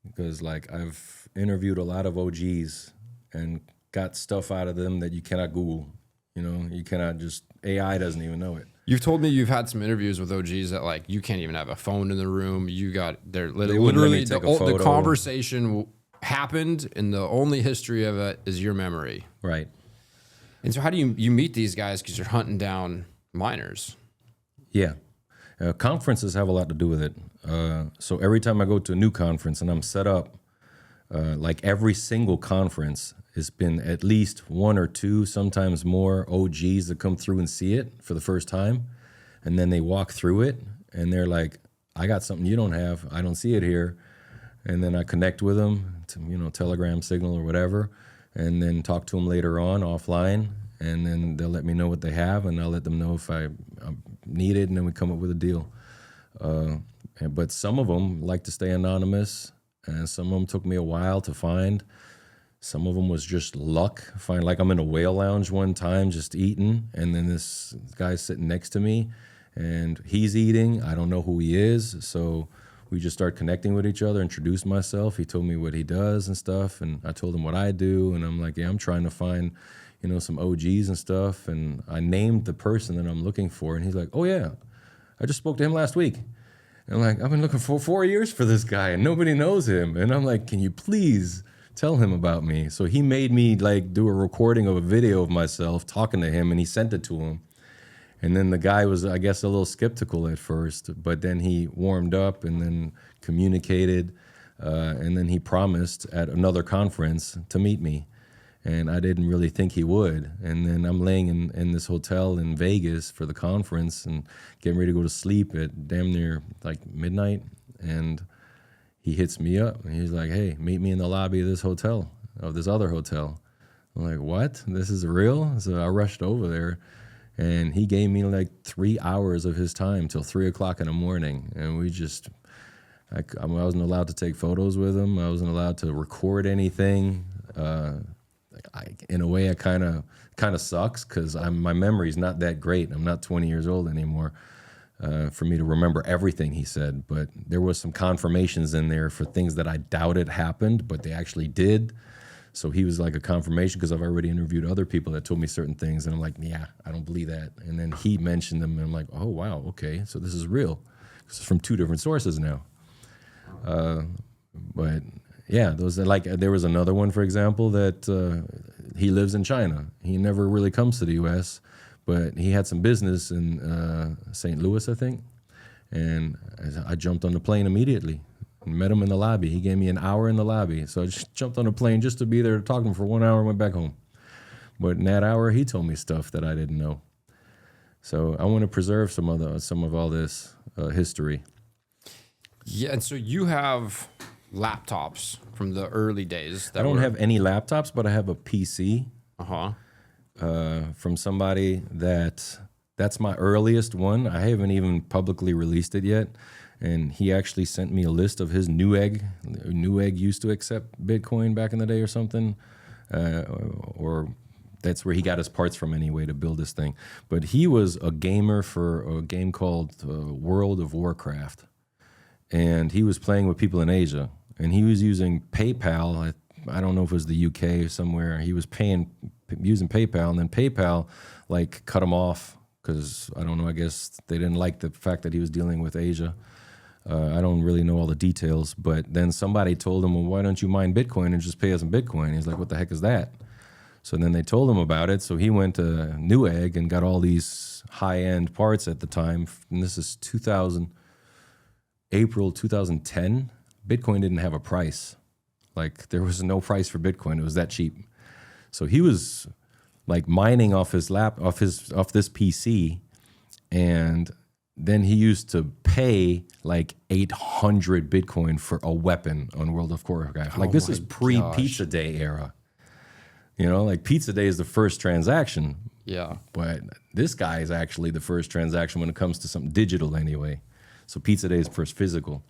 Because I've interviewed a lot of OGs and got stuff out of them that you cannot Google. You cannot AI doesn't even know it. You've told me you've had some interviews with OGs that you can't even have a phone in the room. They're wouldn't let me literally take a the photo. conversation happened, and the only history of it is your memory. Right. And so how do you meet these guys? Because you're hunting down miners. Yeah. Conferences have a lot to do with it. So every time I go to a new conference and I'm set up, every single conference, it's been at least 1 or 2, sometimes more OGs that come through and see it for the first time. And then they walk through it and they're like, I got something you don't have. I don't see it here. And then I connect with them to, Telegram signal or whatever, and then talk to them later on offline. And then they'll let me know what they have, and I'll let them know if I need it, and then we come up with a deal. But some of them like to stay anonymous, and some of them took me a while to find. Some of them was just luck. I'm in a whale lounge one time just eating, and then this guy's sitting next to me, and he's eating. I don't know who he is, so we just started connecting with each other, introduced myself. He told me what he does and stuff, and I told him what I do. And I'm like, yeah, I'm trying to find, some OGs and stuff. And I named the person that I'm looking for. And he's like, oh, yeah, I just spoke to him last week. And I'm like, I've been looking for 4 years for this guy, and nobody knows him. And I'm like, can you please tell him about me? So he made me like do a recording of a video of myself talking to him, and he sent it to him. And then the guy was, I guess, a little skeptical at first, but then he warmed up and then communicated, and then he promised at another conference to meet me. And I didn't really think he would. And then I'm laying in this hotel in Vegas for the conference and getting ready to go to sleep at damn near like midnight. And he hits me up and he's like, hey, meet me in the lobby of this hotel, of this other hotel. I'm like, what? This is real? So I rushed over there. And he gave me like 3 hours of his time till 3 o'clock in the morning. And we just, I wasn't allowed to take photos with him. I wasn't allowed to record anything. In a way, it kind of sucks because my memory's not that great. I'm not 20 years old anymore for me to remember everything he said. But there was some confirmations in there for things that I doubted happened, but they actually did. So he was like a confirmation because I've already interviewed other people that told me certain things. And I'm like, yeah, I don't believe that. And then he mentioned them. And I'm like, oh, wow, okay. So this is real. This is from 2 different sources now. But yeah, those like there was another one, for example, that he lives in China. He never really comes to the U.S., but he had some business in St. Louis, I think. And I jumped on the plane immediately. Met him in the lobby. He gave me an hour in the lobby. So I just jumped on a plane just to be there to talk to him for 1 hour and went back home. But in that hour, he told me stuff that I didn't know. So I want to preserve some of all this history. Yeah, and so you have laptops from the early days. I don't have any laptops, but I have a PC from somebody that's my earliest one. I haven't even publicly released it yet. And he actually sent me a list of his Newegg. Newegg used to accept Bitcoin back in the day or something. Or that's where he got his parts from anyway to build this thing. But he was a gamer for a game called World of Warcraft. And he was playing with people in Asia. And he was using PayPal. I don't know if it was the UK or somewhere. He was using PayPal. And then PayPal like cut him off because, I don't know, I guess they didn't like the fact that he was dealing with Asia. I don't really know all the details, but then somebody told him, well, why don't you mine Bitcoin and just pay us in Bitcoin? He's like, what the heck is that? So then they told him about it. So he went to Newegg and got all these high-end parts at the time. And this is April 2010. Bitcoin didn't have a price. Like there was no price for Bitcoin. It was that cheap. So he was like mining off this PC, and then he used to pay like 800 Bitcoin for a weapon on World of Warcraft. Like this is pre-Pizza Day era. Like Pizza Day is the first transaction. Yeah. But this guy is actually the first transaction when it comes to something digital anyway. So Pizza Day is first physical.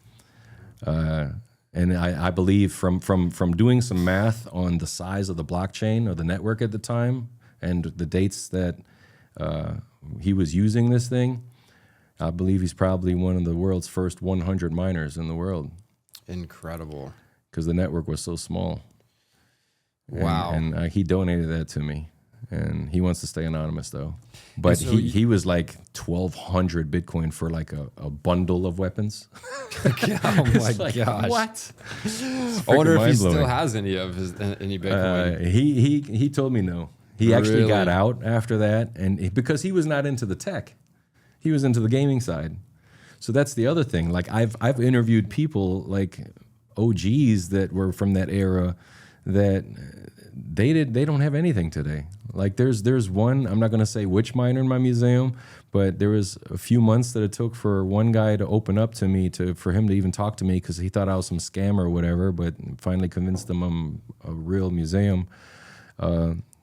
And I believe from doing some math on the size of the blockchain or the network at the time and the dates that he was using this thing, I believe he's probably one of the world's first 100 miners in the world. Incredible. Because the network was so small. Wow. And he donated that to me. And he wants to stay anonymous, though. But so he was like 1,200 Bitcoin for like a bundle of weapons. Oh my gosh. What? I wonder if he still has any Bitcoin. He told me no. He actually got out after that, and because he was not into the tech. He was into the gaming side. So that's the other thing. Like I've interviewed people like OGs that were from that era that they don't have anything today. Like there's one, I'm not going to say which miner in my museum, but there was a few months that it took for one guy to open up to me for him to even talk to me because he thought I was some scam or whatever, but finally convinced him I'm a real museum.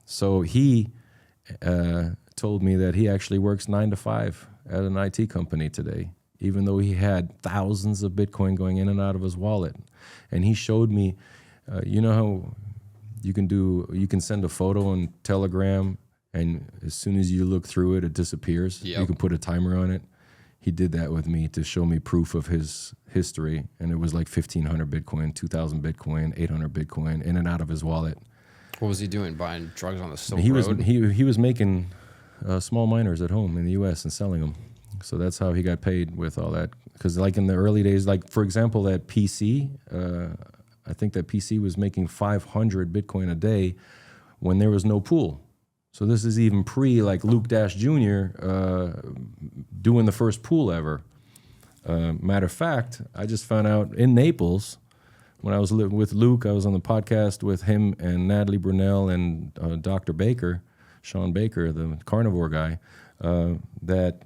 So he told me that he actually works 9 to 5 at an IT company today, even though he had thousands of Bitcoin going in and out of his wallet. And he showed me, you know how you can send a photo on Telegram, and as soon as you look through it, it disappears. Yep. You can put a timer on it. he did that with me to show me proof of his history. And it was like 1,500 Bitcoin, 2,000 Bitcoin, 800 Bitcoin in and out of his wallet. What was he doing? Buying drugs on the Silk He Road? he was making small miners at home in the U.S. and selling them. So that's how he got paid with all that. Because like in the early days, like for example, that PC, I think that PC was making 500 Bitcoin a day when there was no pool. So this is even pre like Luke Dash Jr. Doing the first pool ever. Matter of fact, I just found out in Naples when I was living with Luke, I was on the podcast with him and Natalie Brunell and Dr. Baker, Sean Baker, the carnivore guy, that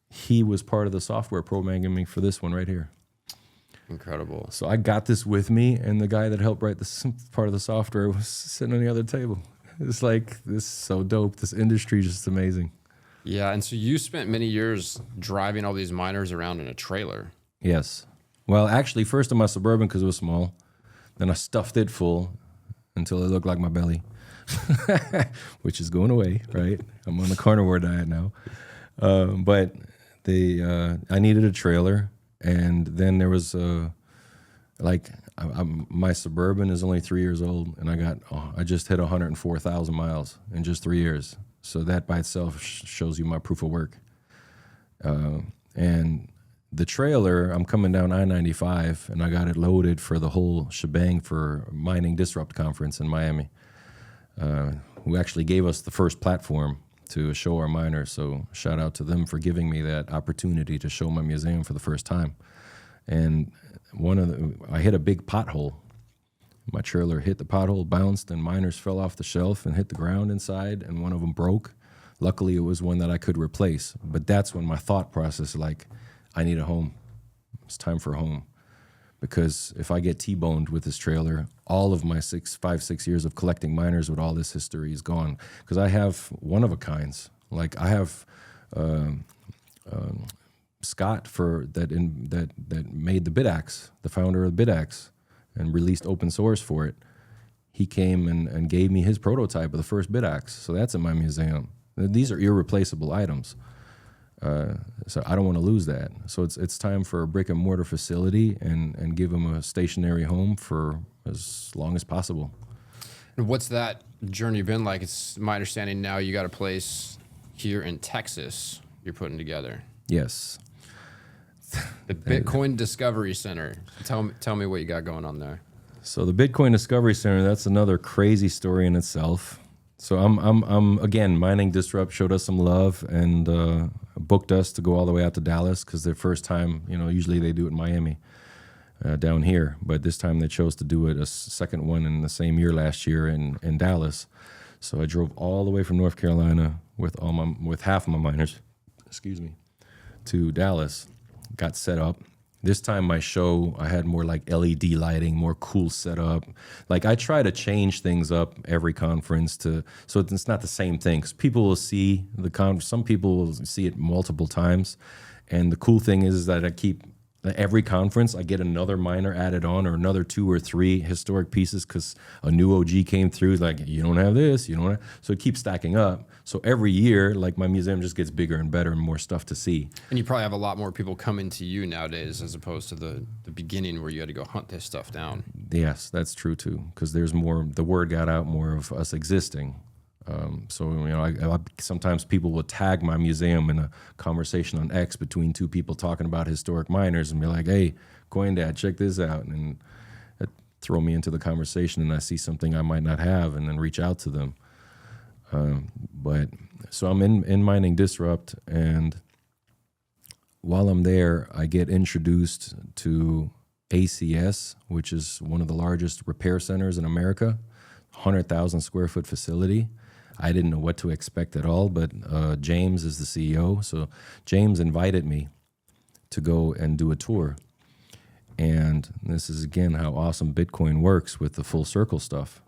he was part of the software programming for this one right here. Incredible. So I got this with me, and the guy that helped write this part of the software was sitting on the other table. It's like, this is so dope. This industry is just amazing. Yeah, and so you spent many years driving all these miners around in a trailer. Yes. Well, actually, first in my Suburban because it was small. Then I stuffed it full until it looked like my belly, which is going away, right? I'm on the carnivore diet now. But I needed a trailer, and then there was my Suburban is only 3 years old, and I just hit 104,000 miles in just 3 years. So that by itself shows you my proof of work. And the trailer, I'm coming down I-95, and I got it loaded for the whole shebang for Mining Disrupt Conference in Miami, who actually gave us the first platform to show our miners. So shout out to them for giving me that opportunity to show my museum for the first time. And I hit a big pothole. My trailer hit the pothole, bounced, and miners fell off the shelf and hit the ground inside, and one of them broke. Luckily, it was one that I could replace. But that's when my thought process, like, I need a home. It's time for a home. Because if I get T-boned with this trailer, all of my 5-6 years of collecting miners with all this history is gone. Because I have one-of-a-kinds. Like, I have Scott that made the BitAxe, the founder of BitAxe, and released open source for it. He came and gave me his prototype of the first BitAxe. So that's in my museum. These are irreplaceable items. So I don't want to lose that. So it's time for a brick and mortar facility and give them a stationary home for as long as possible. And what's that journey been like? It's my understanding now you got a place here in Texas you're putting together. Yes. The Bitcoin Discovery Center. Tell me what you got going on there. So the Bitcoin Discovery Center, that's another crazy story in itself. So I'm again, Mining Disrupt showed us some love and booked us to go all the way out to Dallas because their first time, usually they do it in Miami down here, but this time they chose to do it a second one in the same year last year in Dallas. So I drove all the way from North Carolina with half of my miners, to Dallas, got set up. This time my show, I had more like LED lighting, more cool setup. Like I try to change things up every conference so it's not the same thing. Because people will see some people will see it multiple times. And the cool thing is that every conference, I get another miner added on or another 2 or 3 historic pieces because a new OG came through. Like, you don't have this, so it keeps stacking up. So every year, like my museum just gets bigger and better and more stuff to see. And you probably have a lot more people coming to you nowadays as opposed to the beginning where you had to go hunt this stuff down. Yes, that's true too, because there's more, the word got out more of us existing. So I sometimes people will tag my museum in a conversation on X between 2 people talking about historic miners and be like, "Hey, Coin Dad, check this out," and throw me into the conversation, and I see something I might not have, and then reach out to them. But so I'm in Mining Disrupt, and while I'm there, I get introduced to ACS, which is one of the largest repair centers in America, 100,000 square foot facility. I didn't know what to expect at all, but James is the CEO. So James invited me to go and do a tour. And this is, again, how awesome Bitcoin works with the full circle stuff.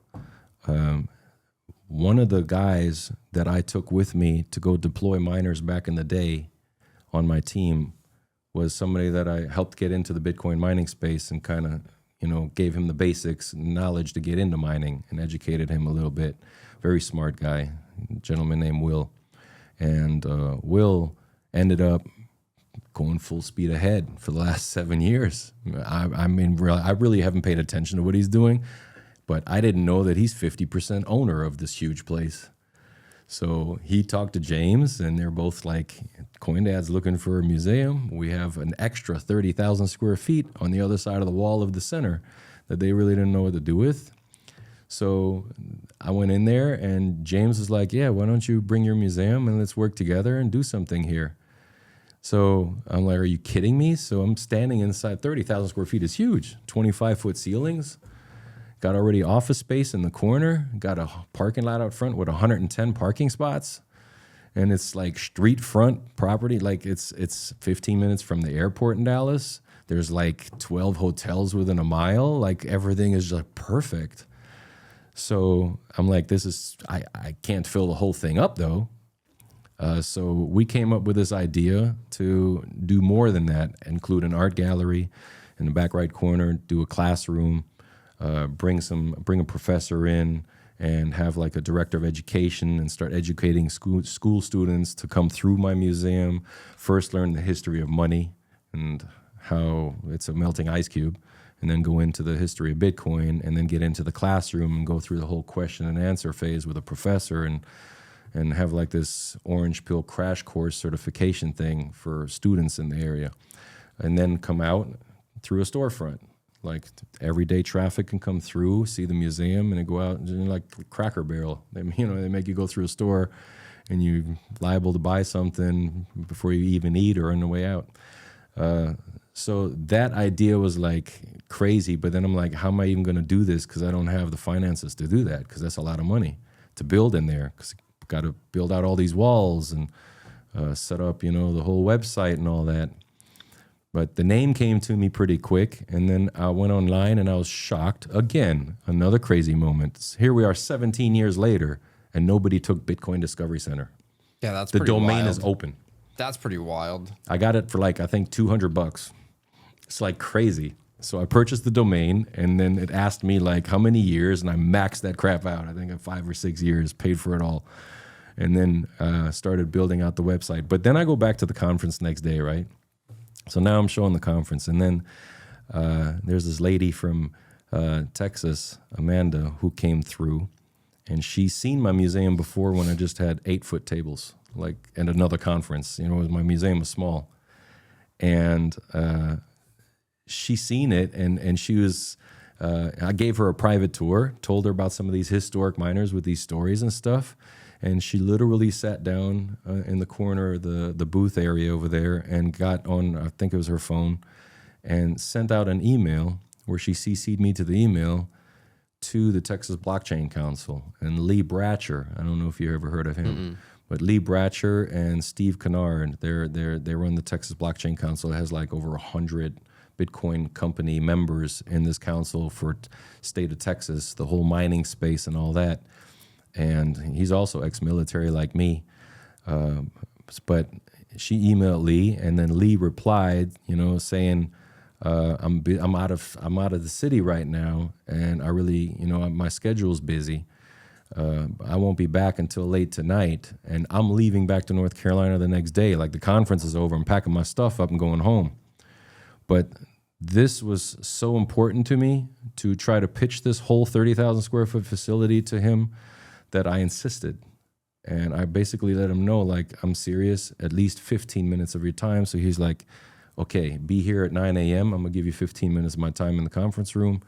One of the guys that I took with me to go deploy miners back in the day on my team was somebody that I helped get into the Bitcoin mining space and kind of, gave him the basics knowledge to get into mining and educated him a little bit. Very smart guy, a gentleman named Will. And Will ended up going full speed ahead for the last 7 years. I mean, I really haven't paid attention to what he's doing, but I didn't know that he's 50% owner of this huge place. So he talked to James, and they're both like, CoinDad's looking for a museum. We have an extra 30,000 square feet on the other side of the wall of the center that they really didn't know what to do with. So I went in there, and James was like, yeah, why don't you bring your museum and let's work together and do something here. So I'm like, are you kidding me? So I'm standing inside. 30,000 square feet is huge. 25-foot ceilings. Got already office space in the corner. Got a parking lot out front with 110 parking spots. And it's like street front property. Like it's 15 minutes from the airport in Dallas. There's like 12 hotels within a mile. Like everything is just perfect. So I'm like, I can't fill the whole thing up though. So we came up with this idea to do more than that, include an art gallery in the back right corner, do a classroom, bring a professor in, and have like a director of education and start educating school students to come through my museum, first learn the history of money and how it's a melting ice cube, and then go into the history of Bitcoin, and then get into the classroom and go through the whole question and answer phase with a professor, and have like this orange pill crash course certification thing for students in the area, and then come out through a storefront. Like everyday traffic can come through, see the museum, and then go out and like Cracker Barrel. They make you go through a store, and you're liable to buy something before you even eat or on the way out. So that idea was like crazy, but then I'm like, how am I even going to do this? Because I don't have the finances to do that, because that's a lot of money to build in there. Because got to build out all these walls and set up, the whole website and all that. But the name came to me pretty quick, and then I went online and I was shocked. Again, another crazy moment. Here we are 17 years later, and nobody took Bitcoin Discovery Center. Yeah, that's the pretty domain wild. is open. That's pretty wild. I got it for like, I think $200. It's like crazy. So I purchased the domain, and then it asked me like how many years, and I maxed that crap out. I think in 5 or 6 years, paid for it all, and then started building out the website. But then I go back to the conference next day, right? So now I'm showing the conference, and then there's this lady from Texas, Amanda, who came through, and she's seen my museum before when I just had 8-foot tables, like at another conference. My museum was small, and she seen it, and she was. I gave her a private tour, told her about some of these historic miners with these stories and stuff. And she literally sat down in the corner of the booth area over there and got on, I think it was her phone, and sent out an email where she CC'd me to the email to the Texas Blockchain Council. And Lee Bratcher, I don't know if you ever heard of him, but Lee Bratcher and Steve Kennard, they run the Texas Blockchain Council. It has like over 100 Bitcoin company members in this council for state of Texas, the whole mining space and all that. And he's also ex-military like me. But she emailed Lee, and then Lee replied, saying, I'm out of the city right now, and I really, my schedule's busy. I won't be back until late tonight, and I'm leaving back to North Carolina the next day. Like the conference is over, I'm packing my stuff up and going home. But this was so important to me to try to pitch this whole 30,000 square foot facility to him that I insisted. And I basically let him know, like, I'm serious, at least 15 minutes of your time. So he's like, okay, be here at 9 a.m. I'm gonna give you 15 minutes of my time in the conference room.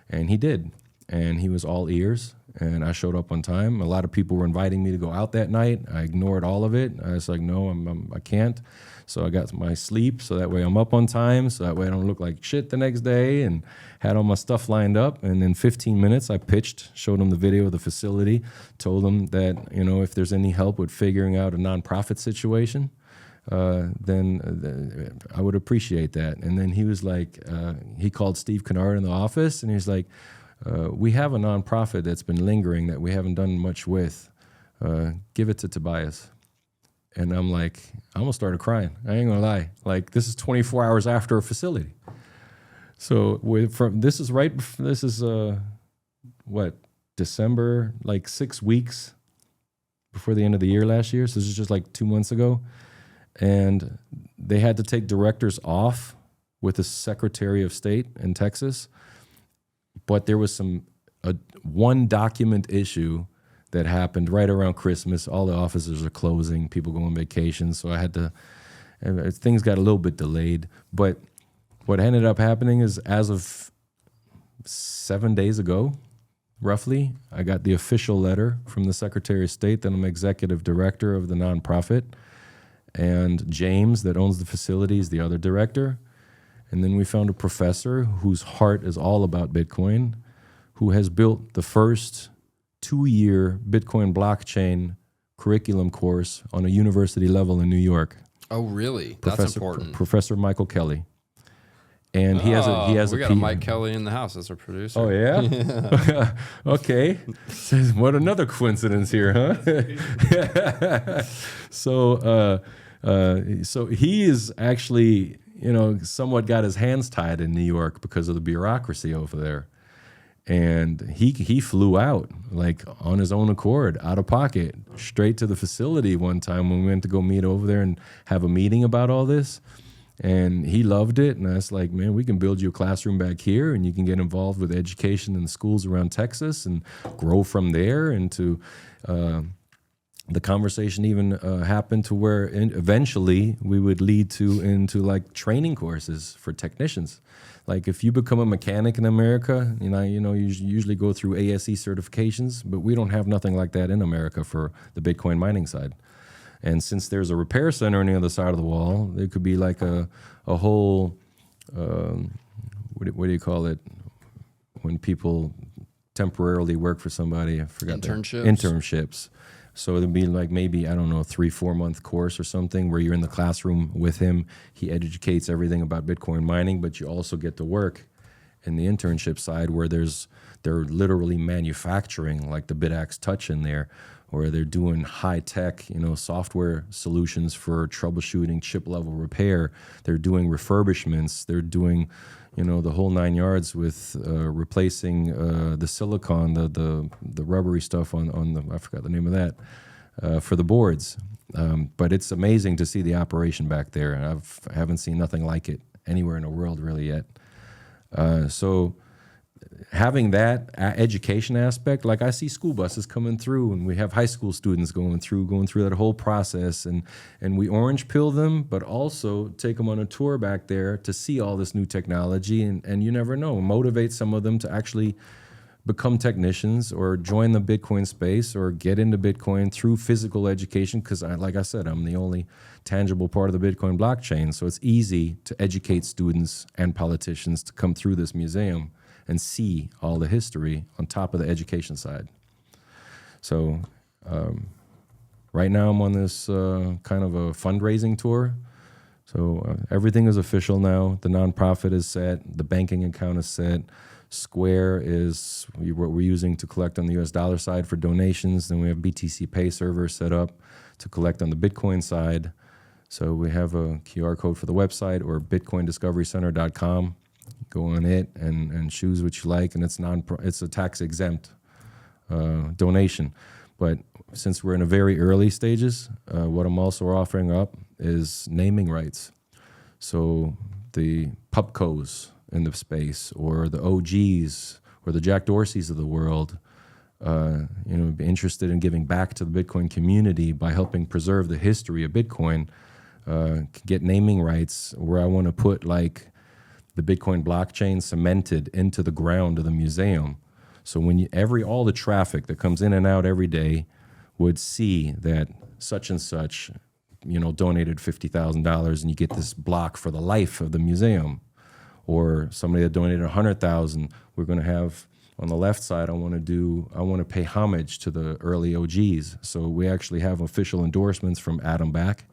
And he did. And he was all ears. And I showed up on time. A lot of people were inviting me to go out that night. I ignored all of it. I was like, no, I can't. So I got my sleep, so that way I'm up on time, so that way I don't look like shit the next day, and had all my stuff lined up. And in 15 minutes, I pitched, showed them the video of the facility, told them that, if there's any help with figuring out a nonprofit situation, then I would appreciate that. And then he was like, he called Steve Kennard in the office, and he's like, we have a nonprofit that's been lingering that we haven't done much with. Give it to Tobias. And I'm like, I almost started crying. I ain't gonna lie. Like, this is 24 hours after a facility. So this is December, like 6 weeks before the end of the year last year. So this is just like 2 months ago. and they had to take directors off with the Secretary of State in Texas. But there was one document issue that happened right around Christmas. All the offices are closing, people go on vacation, so I had to. Things got a little bit delayed, but what ended up happening is, as of 7 days ago, roughly, I got the official letter from the Secretary of State that I'm executive director of the nonprofit, and James, that owns the facility, is the other director. And then we found a professor whose heart is all about Bitcoin, who has built the first 2-year Bitcoin blockchain curriculum course on a university level in New York. Oh, really? That's important. Professor Michael Kelly. And he has we got a Mike Kelly in the house as a producer. Oh, yeah? Okay. What another coincidence here, huh? So he is actually, somewhat got his hands tied in New York because of the bureaucracy over there. And he flew out, like, on his own accord, out of pocket, straight to the facility one time when we went to go meet over there and have a meeting about all this. And he loved it. And I was like, man, we can build you a classroom back here, and you can get involved with education in the schools around Texas and grow from there. Into the conversation even happened to where eventually we would lead into like training courses for technicians. Like, if you become a mechanic in America, you usually go through ASE certifications, but we don't have nothing like that in America for the Bitcoin mining side. And since there's a repair center on the other side of the wall, there could be like a whole, what do you call it, when people temporarily work for somebody? I forgot. Internships. So it'd be like maybe, I don't know, 3-4 month course or something where you're in the classroom with him. He educates everything about Bitcoin mining, but you also get to work in the internship side where they're literally manufacturing, like the BitAxe Touch in there, or they're doing high tech, software solutions for troubleshooting, chip level repair. They're doing refurbishments. They're doing, the whole 9 yards with replacing the silicon, the rubbery stuff on the, I forgot the name of that, for the boards. But it's amazing to see the operation back there. And I haven't seen nothing like it anywhere in the world really yet. So having that education aspect, like I see school buses coming through, and we have high school students going through that whole process, and we orange pill them, but also take them on a tour back there to see all this new technology, and you never know, motivate some of them to actually become technicians or join the Bitcoin space or get into Bitcoin through physical education, because like I said, I'm the only tangible part of the Bitcoin blockchain, so it's easy to educate students and politicians to come through this museum and see all the history on top of the education side. So right now I'm on this kind of a fundraising tour. So everything is official now. The nonprofit is set. The banking account is set. Square is what we're using to collect on the US dollar side for donations. Then we have BTC Pay server set up to collect on the Bitcoin side. So we have a QR code for the website, or bitcoindiscoverycenter.com. Go on it and choose what you like, and it's a tax exempt donation. But since we're in a very early stages, what I'm also offering up is naming rights. So the Pupcos in the space, or the OGs, or the Jack Dorseys of the world, be interested in giving back to the Bitcoin community by helping preserve the history of Bitcoin, get naming rights where I want to put like the Bitcoin blockchain cemented into the ground of the museum. So when all the traffic that comes in and out every day would see that such and such, donated $50,000, and you get this block for the life of the museum. Or somebody that donated $100,000, we're going to have on the left side. I want to pay homage to the early OGs. So we actually have official endorsements from Adam Back,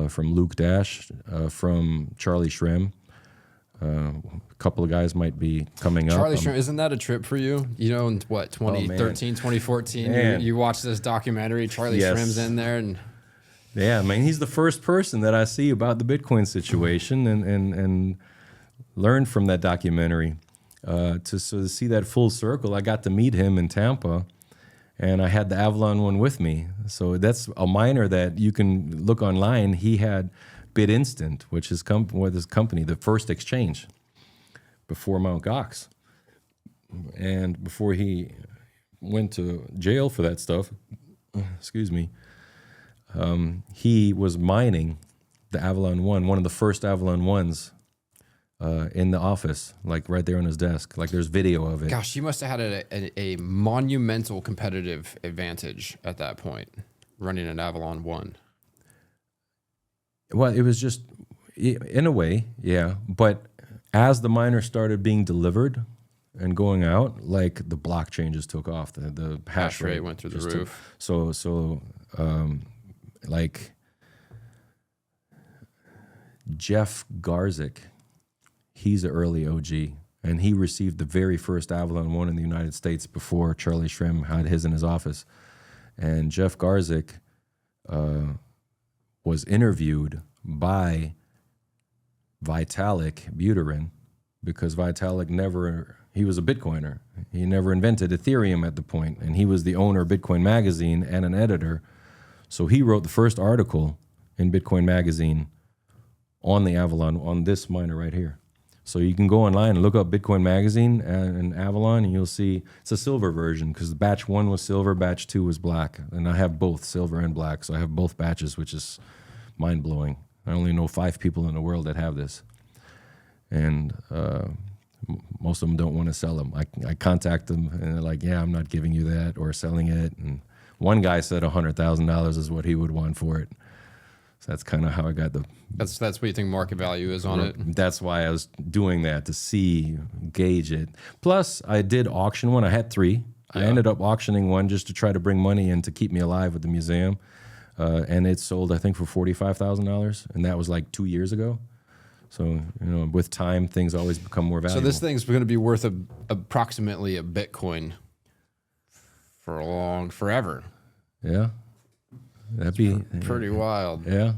from Luke Dash, from Charlie Shrem. A couple of guys might be coming up. Charlie Shrem, isn't that a trip for you? In what, 2013, 2014, you watched this documentary, Charlie Shrem's in there. And yeah, he's the first person that I see about the Bitcoin situation and learn from that documentary. To see that full circle, I got to meet him in Tampa, and I had the Avalon one with me. So that's a miner that you can look online. He had Bit Instant, which is with his company, the first exchange before Mt. Gox. And before he went to jail for that stuff, excuse me, he was mining the Avalon 1, one of the first Avalon 1s in the office, like right there on his desk. Like there's video of it. Gosh, you must have had a monumental competitive advantage at that point, running an Avalon 1. Well, it was just, in a way, yeah. But as the miners started being delivered and going out, like the block changes took off. The hash rate went through the roof. Like Jeff Garzik, he's an early OG, and he received the very first Avalon 1 in the United States before Charlie Shrem had his in his office. And Jeff Garzik was interviewed by Vitalik Buterin, because Vitalik he was a Bitcoiner. He never invented Ethereum at the point, and he was the owner of Bitcoin Magazine and an editor. So he wrote the first article in Bitcoin Magazine on the Avalon, on this miner right here. So you can go online and look up Bitcoin Magazine and Avalon, and you'll see it's a silver version, because batch 1 was silver, batch 2 was black. And I have both silver and black, so I have both batches, which is mind-blowing. I only know 5 people in the world that have this. And most of them don't want to sell them. I contact them, and they're like, yeah, I'm not giving you that or selling it. And one guy said $100,000 is what he would want for it. So that's kind of how I got the... That's what you think market value is on it? That's why I was doing that, to gauge it. Plus, I did auction one. I had 3. Yeah. I ended up auctioning one just to try to bring money in to keep me alive with the museum. And it sold, I think, for $45,000. And that was like 2 years ago. So, with time, things always become more valuable. So this thing's going to be worth approximately a Bitcoin for forever. Yeah. That'd be pretty wild. Yeah.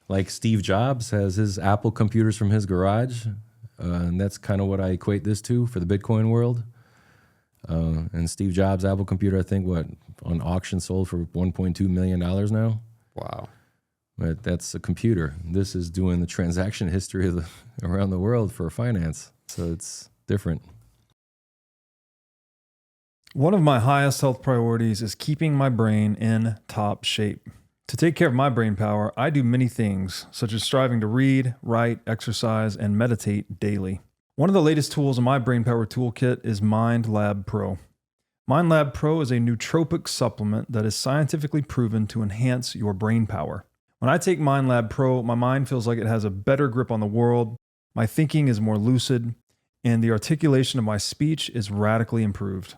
Like Steve Jobs has his Apple computers from his garage. And that's kind of what I equate this to for the Bitcoin world. And Steve Jobs' Apple computer, I think, on auction sold for $1.2 million now. Wow. But that's a computer. This is doing the transaction history around the world for finance. So it's different. One of my highest health priorities is keeping my brain in top shape. To take care of my brain power, I do many things, such as striving to read, write, exercise, and meditate daily. One of the latest tools in my brain power toolkit is MindLab Pro. MindLab Pro is a nootropic supplement that is scientifically proven to enhance your brain power. When I take MindLab Pro, my mind feels like it has a better grip on the world, my thinking is more lucid, and the articulation of my speech is radically improved.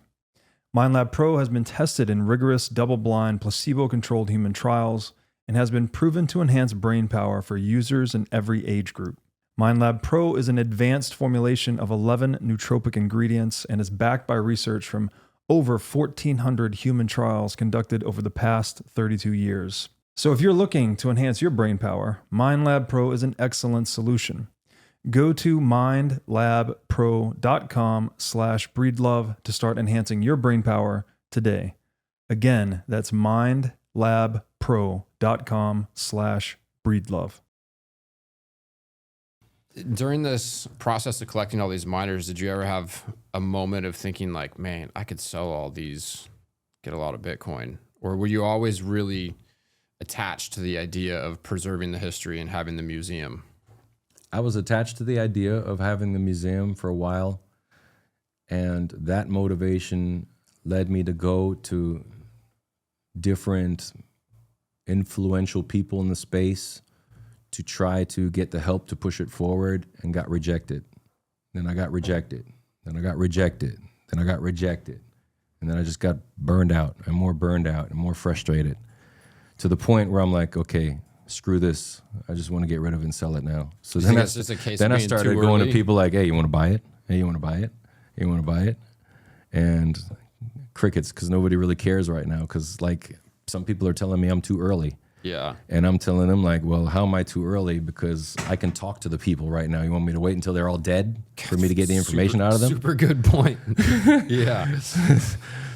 MindLab Pro has been tested in rigorous, double-blind, placebo-controlled human trials and has been proven to enhance brain power for users in every age group. MindLab Pro is an advanced formulation of 11 nootropic ingredients and is backed by research from over 1,400 human trials conducted over the past 32 years. So if you're looking to enhance your brain power, MindLab Pro is an excellent solution. Go to mindlabpro.com/breedlove to start enhancing your brain power today. Again, that's mindlabpro.com/breedlove. During this process of collecting all these miners, did you ever have a moment of thinking like, man, I could sell all these, get a lot of Bitcoin? Or were you always really attached to the idea of preserving the history and having the museum? I was attached to the idea of having the museum for a while, and that motivation led me to go to different influential people in the space to try to get the help to push it forward, and got rejected. Then I got rejected. Then I got rejected. Then I got rejected. And then I just got burned out and more frustrated, to the point where I'm like, okay, screw this. I just want to get rid of it and sell it now. So then I started going to people like, hey, you want to buy it? Hey, you want to buy it? Hey, you want to buy it? And crickets, because nobody really cares right now, because like some people are telling me I'm too early. Yeah. And I'm telling them like, well, how am I too early? Because I can talk to the people right now. You want me to wait until they're all dead for me to get the information out of them? Super good point. Yeah.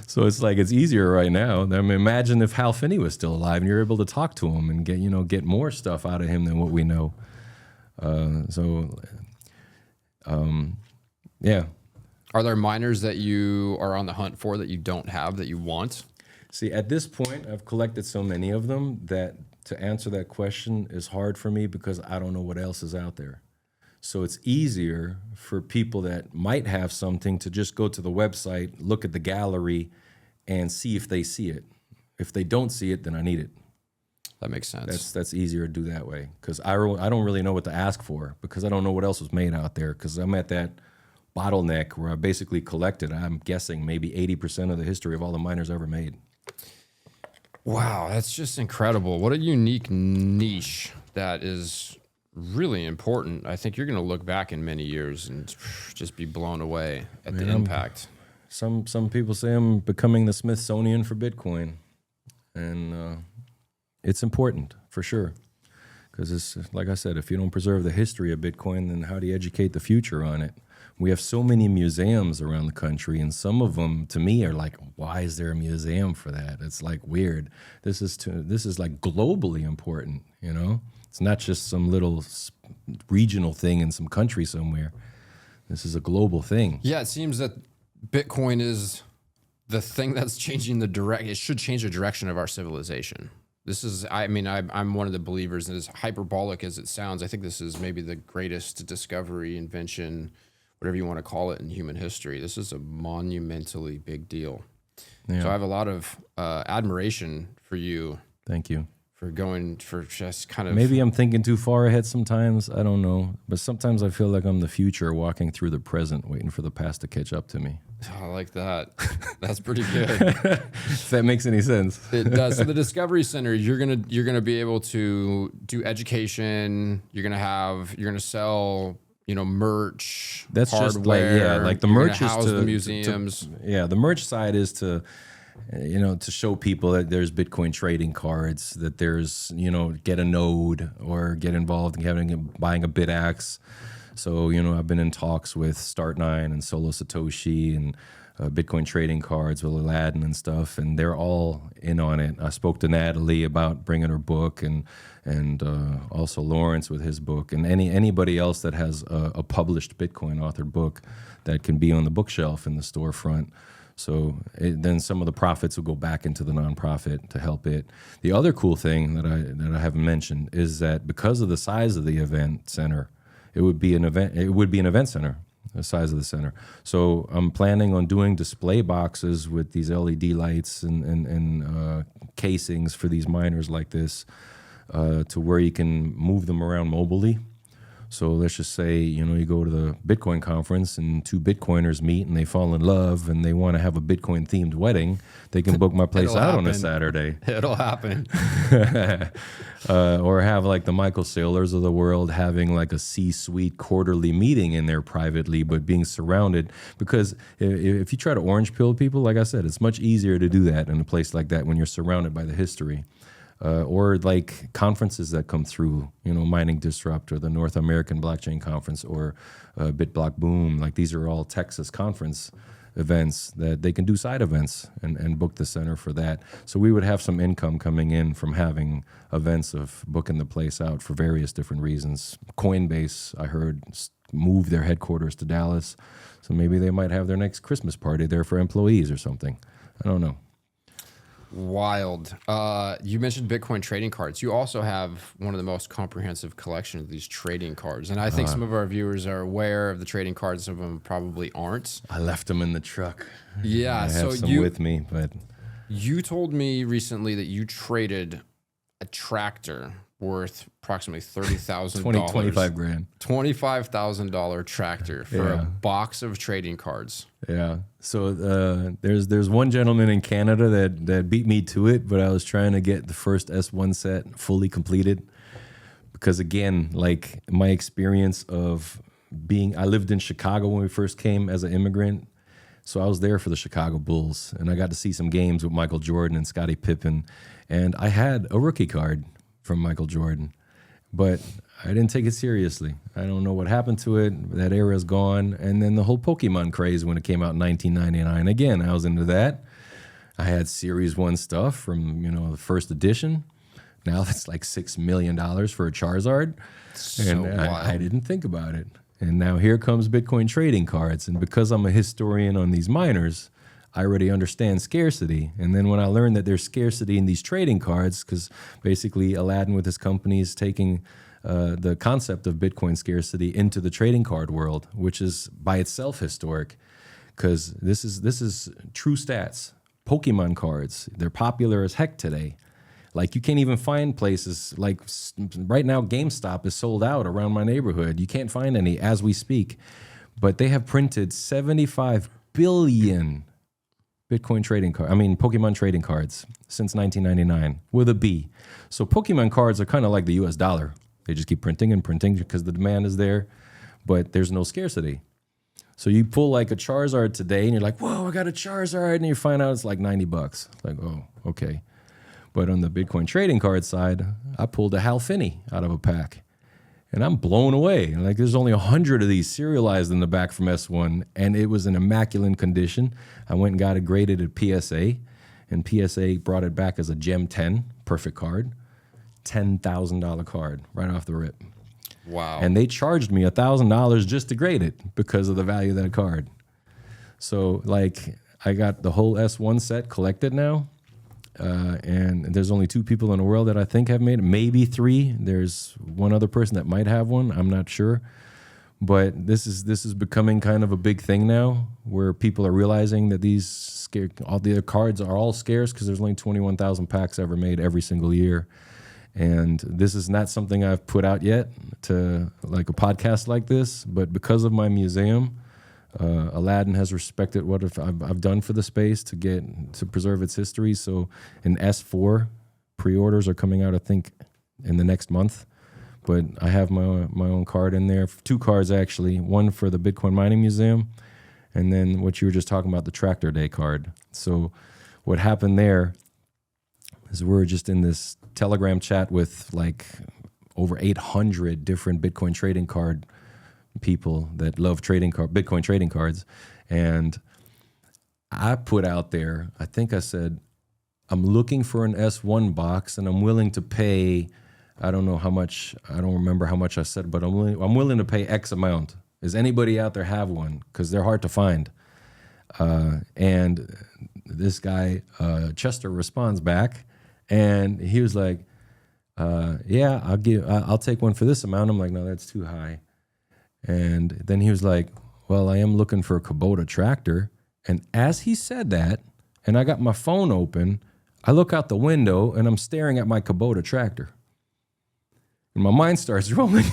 So it's like it's easier right now. I mean, imagine if Hal Finney was still alive and you're able to talk to him and get more stuff out of him than what we know. Yeah. Are there miners that you are on the hunt for that you don't have that you want? See, at this point, I've collected so many of them that to answer that question is hard for me because I don't know what else is out there. So it's easier for people that might have something to just go to the website, look at the gallery, and see if they see it. If they don't see it, then I need it. That makes sense. That's easier to do that way because I don't really know what to ask for because I don't know what else was made out there because I'm at that bottleneck where I basically collected, I'm guessing, maybe 80% of the history of all the miners ever made. Wow, that's just incredible. What a unique niche that is really important. I think you're going to look back in many years and just be blown away at the impact. Some people say I'm becoming the Smithsonian for Bitcoin, and it's important for sure. Because it's like I said, if you don't preserve the history of Bitcoin, then how do you educate the future on it? We have so many museums around the country, and some of them, to me, are like, why is there a museum for that? It's like weird. This is like globally important, you know? It's not just some little regional thing in some country somewhere. This is a global thing. Yeah, it seems that Bitcoin is the thing that's changing it should change the direction of our civilization. This is, I mean, I'm one of the believers, and as hyperbolic as it sounds, I think this is maybe the greatest discovery, invention, whatever you want to call it, in human history. This is a monumentally big deal. Yeah. So I have a lot of admiration for you. Thank you. For going, for just kind of... Maybe I'm thinking too far ahead sometimes. I don't know. But sometimes I feel like I'm the future walking through the present, waiting for the past to catch up to me. I like that. That's pretty good. If that makes any sense. It does. So the Discovery Center, you're gonna be able to do education. You're gonna sell, merch. That's hardware, just like the merch is house to the museums. The merch side is to show people that there's Bitcoin trading cards, that there's, get a node or get involved in buying a BitAxe. So, I've been in talks with Start9 and Solo Satoshi and Bitcoin trading cards with Aladdin and stuff, and they're all in on it. I spoke to Natalie about bringing her book and also Lawrence with his book, and anybody else that has a published Bitcoin authored book that can be on the bookshelf in the storefront. So then some of the profits will go back into the nonprofit to help it. The other cool thing that I haven't mentioned is that because of the size of the event center, it would be an event center, the size of the center. So I'm planning on doing display boxes with these LED lights and casings for these miners like this, to where you can move them around mobilely. So let's just say, you go to the Bitcoin conference and two Bitcoiners meet and they fall in love and they want to have a Bitcoin themed wedding. They can book my place out on a Saturday. It'll happen. Or have like the Michael Saylors of the world having like a C-suite quarterly meeting in there privately, but being surrounded. Because if you try to orange pill people, like I said, it's much easier to do that in a place like that when you're surrounded by the history. Or like conferences that come through, Mining Disrupt or the North American Blockchain Conference or BitBlock Boom. Like these are all Texas conference events that they can do side events and book the center for that. So we would have some income coming in from having events of booking the place out for various different reasons. Coinbase, I heard, moved their headquarters to Dallas. So maybe they might have their next Christmas party there for employees or something. I don't know. Wild. You mentioned Bitcoin trading cards. You also have one of the most comprehensive collections of these trading cards. And I think some of our viewers are aware of the trading cards. Some of them probably aren't. I left them in the truck. Yeah. I have some with me, but... You told me recently that you traded a tractor worth approximately $30,000. 25 grand. $25,000 tractor for a box of trading cards. Yeah. So there's one gentleman in Canada that beat me to it, but I was trying to get the first S1 set fully completed because, again, like my experience of I lived in Chicago when we first came as an immigrant. So I was there for the Chicago Bulls, and I got to see some games with Michael Jordan and Scottie Pippen, and I had a rookie card from Michael Jordan, but I didn't take it seriously. I don't know what happened to it. That era is gone. And then the whole Pokemon craze when it came out in 1999. Again, I was into that. I had Series 1 stuff from, the first edition. Now that's like $6 million for a Charizard. And I didn't think about it. And now here comes Bitcoin trading cards. And because I'm a historian on these miners, I already understand scarcity. And then when I learned that there's scarcity in these trading cards, because basically Aladdin with his company is taking the concept of Bitcoin scarcity into the trading card world, which is by itself historic, because this is true stats. Pokemon cards, they're popular as heck today. Like, you can't even find places, like right now GameStop is sold out around my neighborhood. You can't find any as we speak. But they have printed 75 billion Pokemon trading cards since 1999 with a B. So Pokemon cards are kind of like the US dollar. They just keep printing and printing because the demand is there, but there's no scarcity. So you pull like a Charizard today and you're like, whoa, I got a Charizard. And you find out it's like $90. Like, oh, okay. But on the Bitcoin trading card side, I pulled a Efani out of a pack. And I'm blown away. Like, there's only 100 of these serialized in the back from S1, and it was in immaculate condition. I went and got it graded at PSA, and PSA brought it back as a Gem 10, perfect card, $10,000 card right off the rip. Wow. And they charged me $1,000 just to grade it because of the value of that card. So, like, I got the whole S1 set collected now. And there's only 2 people in the world that I think have made it, maybe 3. There's one other person that might have one. I'm not sure. But this is becoming kind of a big thing now, where people are realizing that all the cards are all scarce because there's only 21,000 packs ever made every single year. And this is not something I've put out yet to like a podcast like this, but because of my museum, Aladdin has respected what I've done for the space to preserve its history. So in S4, pre-orders are coming out, I think, in the next month. But I have my own card in there, 2 cards actually, one for the Bitcoin Mining Museum, and then what you were just talking about, the Tractor Day card. So what happened there is we're just in this Telegram chat with like over 800 different Bitcoin trading card people that love Bitcoin trading cards. And I put out there, I think I said, I'm looking for an S1 box and I'm willing to pay, I don't know how much, I don't remember how much I said, but I'm willing to pay X amount. Does anybody out there have one? Because they're hard to find. And this guy, Chester, responds back and he was like, yeah, I'll take one for this amount. I'm like, no, that's too high. And then he was like, well, I am looking for a Kubota tractor. And as he said that, and I got my phone open, I look out the window and I'm staring at my Kubota tractor. And my mind starts rolling.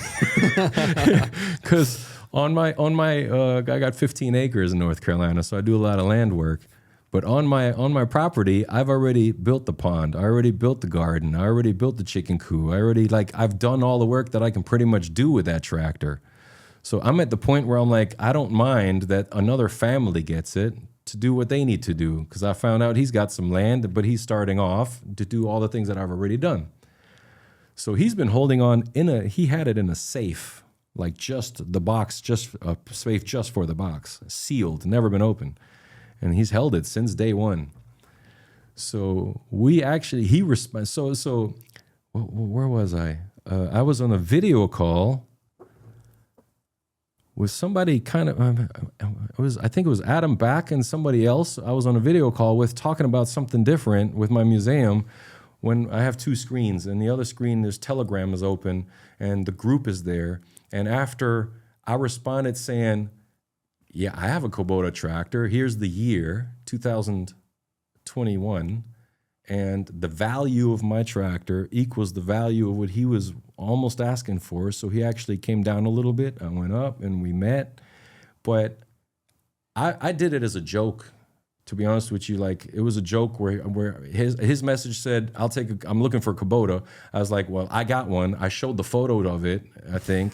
Because on my I got 15 acres in North Carolina, so I do a lot of land work. But on my property, I've already built the pond. I already built the garden. I already built the chicken coop. I've done all the work that I can pretty much do with that tractor. So I'm at the point where I'm like, I don't mind that another family gets it to do what they need to do, because I found out he's got some land, but he's starting off to do all the things that I've already done. So he's been holding on he had it in a safe, like just the box, just a safe just for the box, sealed, never been opened. And he's held it since day one. So where was I? I was on a video call with somebody I think it was Adam Back and somebody else I was on a video call with, talking about something different with my museum, when I have 2 screens, and the other screen, there's Telegram is open and the group is there. And after I responded saying, yeah, I have a Kubota tractor. Here's the year, 2021. And the value of my tractor equals the value of what he was almost asking for. So he actually came down a little bit. I went up and we met. But I did it as a joke, to be honest with you. Like, it was a joke where his message said, I'm looking for a Kubota. I was like, well, I got one. I showed the photo of it, I think.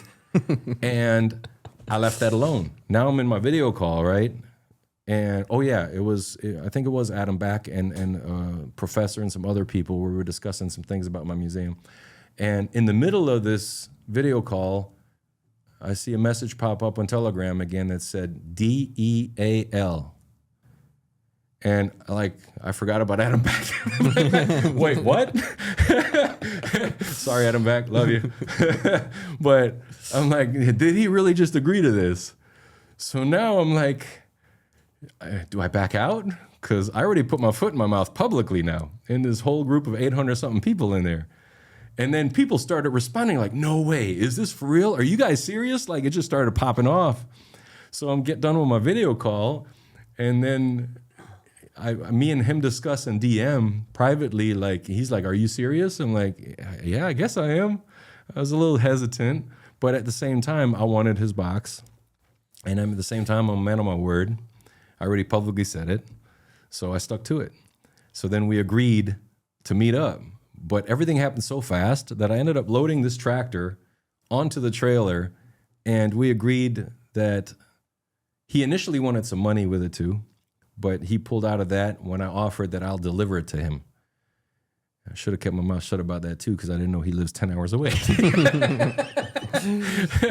And I left that alone. Now I'm in my video call, right? And I think it was Adam Back and Professor and some other people where we were discussing some things about my museum. And in the middle of this video call, I see a message pop up on Telegram again that said DEAL. And like, I forgot about Adam Back. Wait, what? Sorry, Adam Back, love you. But I'm like, did he really just agree to this? So now I'm like, do I back out? Because I already put my foot in my mouth publicly now in this whole group of 800 something people in there. And then people started responding like, no way, is this for real? Are you guys serious? Like, it just started popping off. So I'm getting done with my video call, and then me and him discuss in DM privately, like, he's like, are you serious? I'm like, yeah, I guess I am. I was a little hesitant, but at the same time, I wanted his box. And at the same time, I'm a man of my word. I already publicly said it, so I stuck to it. So then we agreed to meet up, but everything happened so fast that I ended up loading this tractor onto the trailer, and we agreed that he initially wanted some money with it too, but he pulled out of that when I offered that I'll deliver it to him. I should have kept my mouth shut about that too, because I didn't know he lives 10 hours away.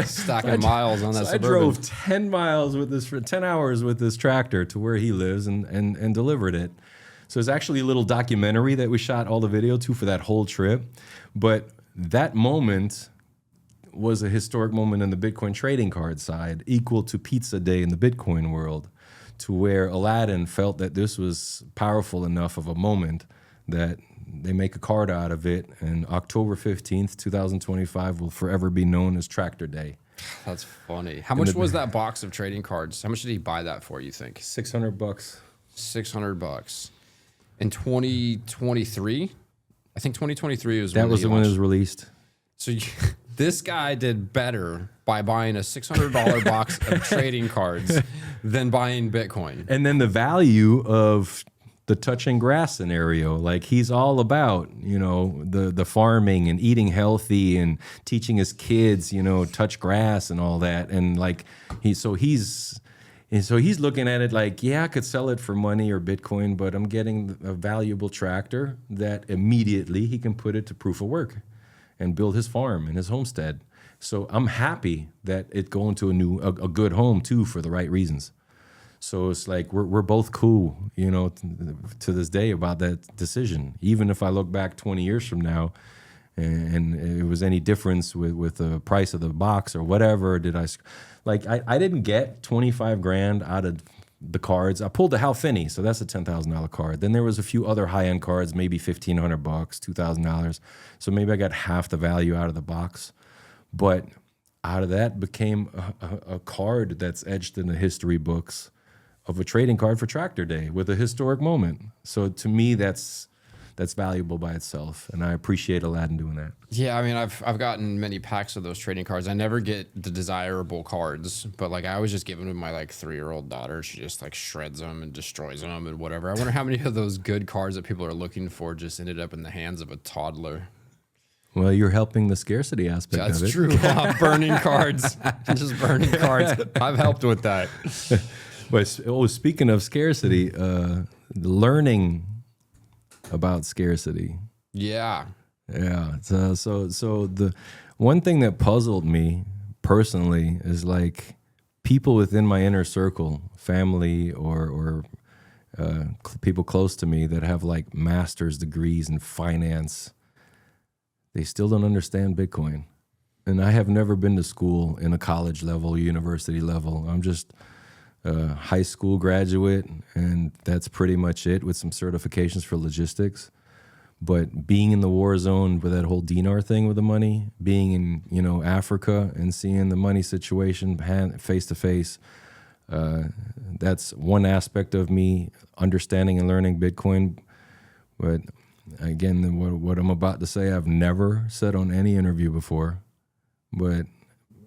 Stacking miles on that so Suburban. I drove 10 miles with this for 10 hours with this tractor to where he lives and delivered it. So it's actually a little documentary that we shot all the video to for that whole trip. But that moment was a historic moment in the Bitcoin trading card side, equal to Pizza Day in the Bitcoin world, to where Aladdin felt that this was powerful enough of a moment that they make a card out of it, and October 15th, 2025 will forever be known as Tractor Day. That's funny. How much was that box of trading cards? How much did he buy that for, you think? $600. $600. In 2023? I think 2023 was That was when it was released. So this guy did better by buying a $600 box of trading cards than buying Bitcoin. And then the value of the touching grass scenario, like he's all about, you know, the farming and eating healthy and teaching his kids, you know, touch grass and all that. And like he's looking at it like, yeah, I could sell it for money or Bitcoin, but I'm getting a valuable tractor that immediately he can put it to proof of work and build his farm and his homestead. So I'm happy that it's going to a good home too, for the right reasons. So it's like we're both cool, you know, to this day about that decision. Even if I look back 20 years from now, and it was any difference with the price of the box or whatever, I didn't get 25 grand out of the cards. I pulled the Efani, so that's a $10,000 card. Then there was a few other high-end cards, maybe $1,500, $2,000. So maybe I got half the value out of the box. But out of that became a card that's etched in the history books of a trading card for Tractor Day with a historic moment. So to me, that's valuable by itself, and I appreciate Aladdin doing that. Yeah, I mean, I've gotten many packs of those trading cards. I never get the desirable cards, but like I always just give them to my like 3-year-old daughter. She just like shreds them and destroys them and whatever. I wonder how many of those good cards that people are looking for just ended up in the hands of a toddler. Well, you're helping the scarcity aspect of it. That's true. Burning cards, just burning cards. I've helped with that. But speaking of scarcity, learning about scarcity. Yeah. Yeah. So the one thing that puzzled me personally is like people within my inner circle, family or people close to me that have like master's degrees in finance, they still don't understand Bitcoin. And I have never been to school in a college level, university level. I'm just a high school graduate, and that's pretty much it, with some certifications for logistics. But being in the war zone with that whole dinar thing with the money, being in, you know, Africa and seeing the money situation face to face, that's one aspect of me understanding and learning Bitcoin. But again, what I'm about to say, I've never said on any interview before, but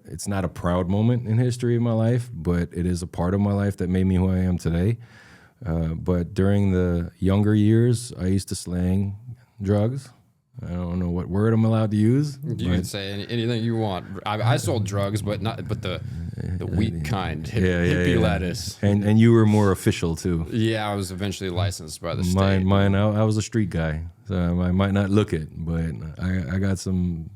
it's not a proud moment in history of my life, but it is a part of my life that made me who I am today. But during the younger years, I used to slang drugs. I don't know what word I'm allowed to use. You can say anything you want. I sold drugs, but the weak kind, hippie lettuce. And you were more official too. Yeah, I was eventually licensed by the state. Mine. I was a street guy, so I might not look it, but I got some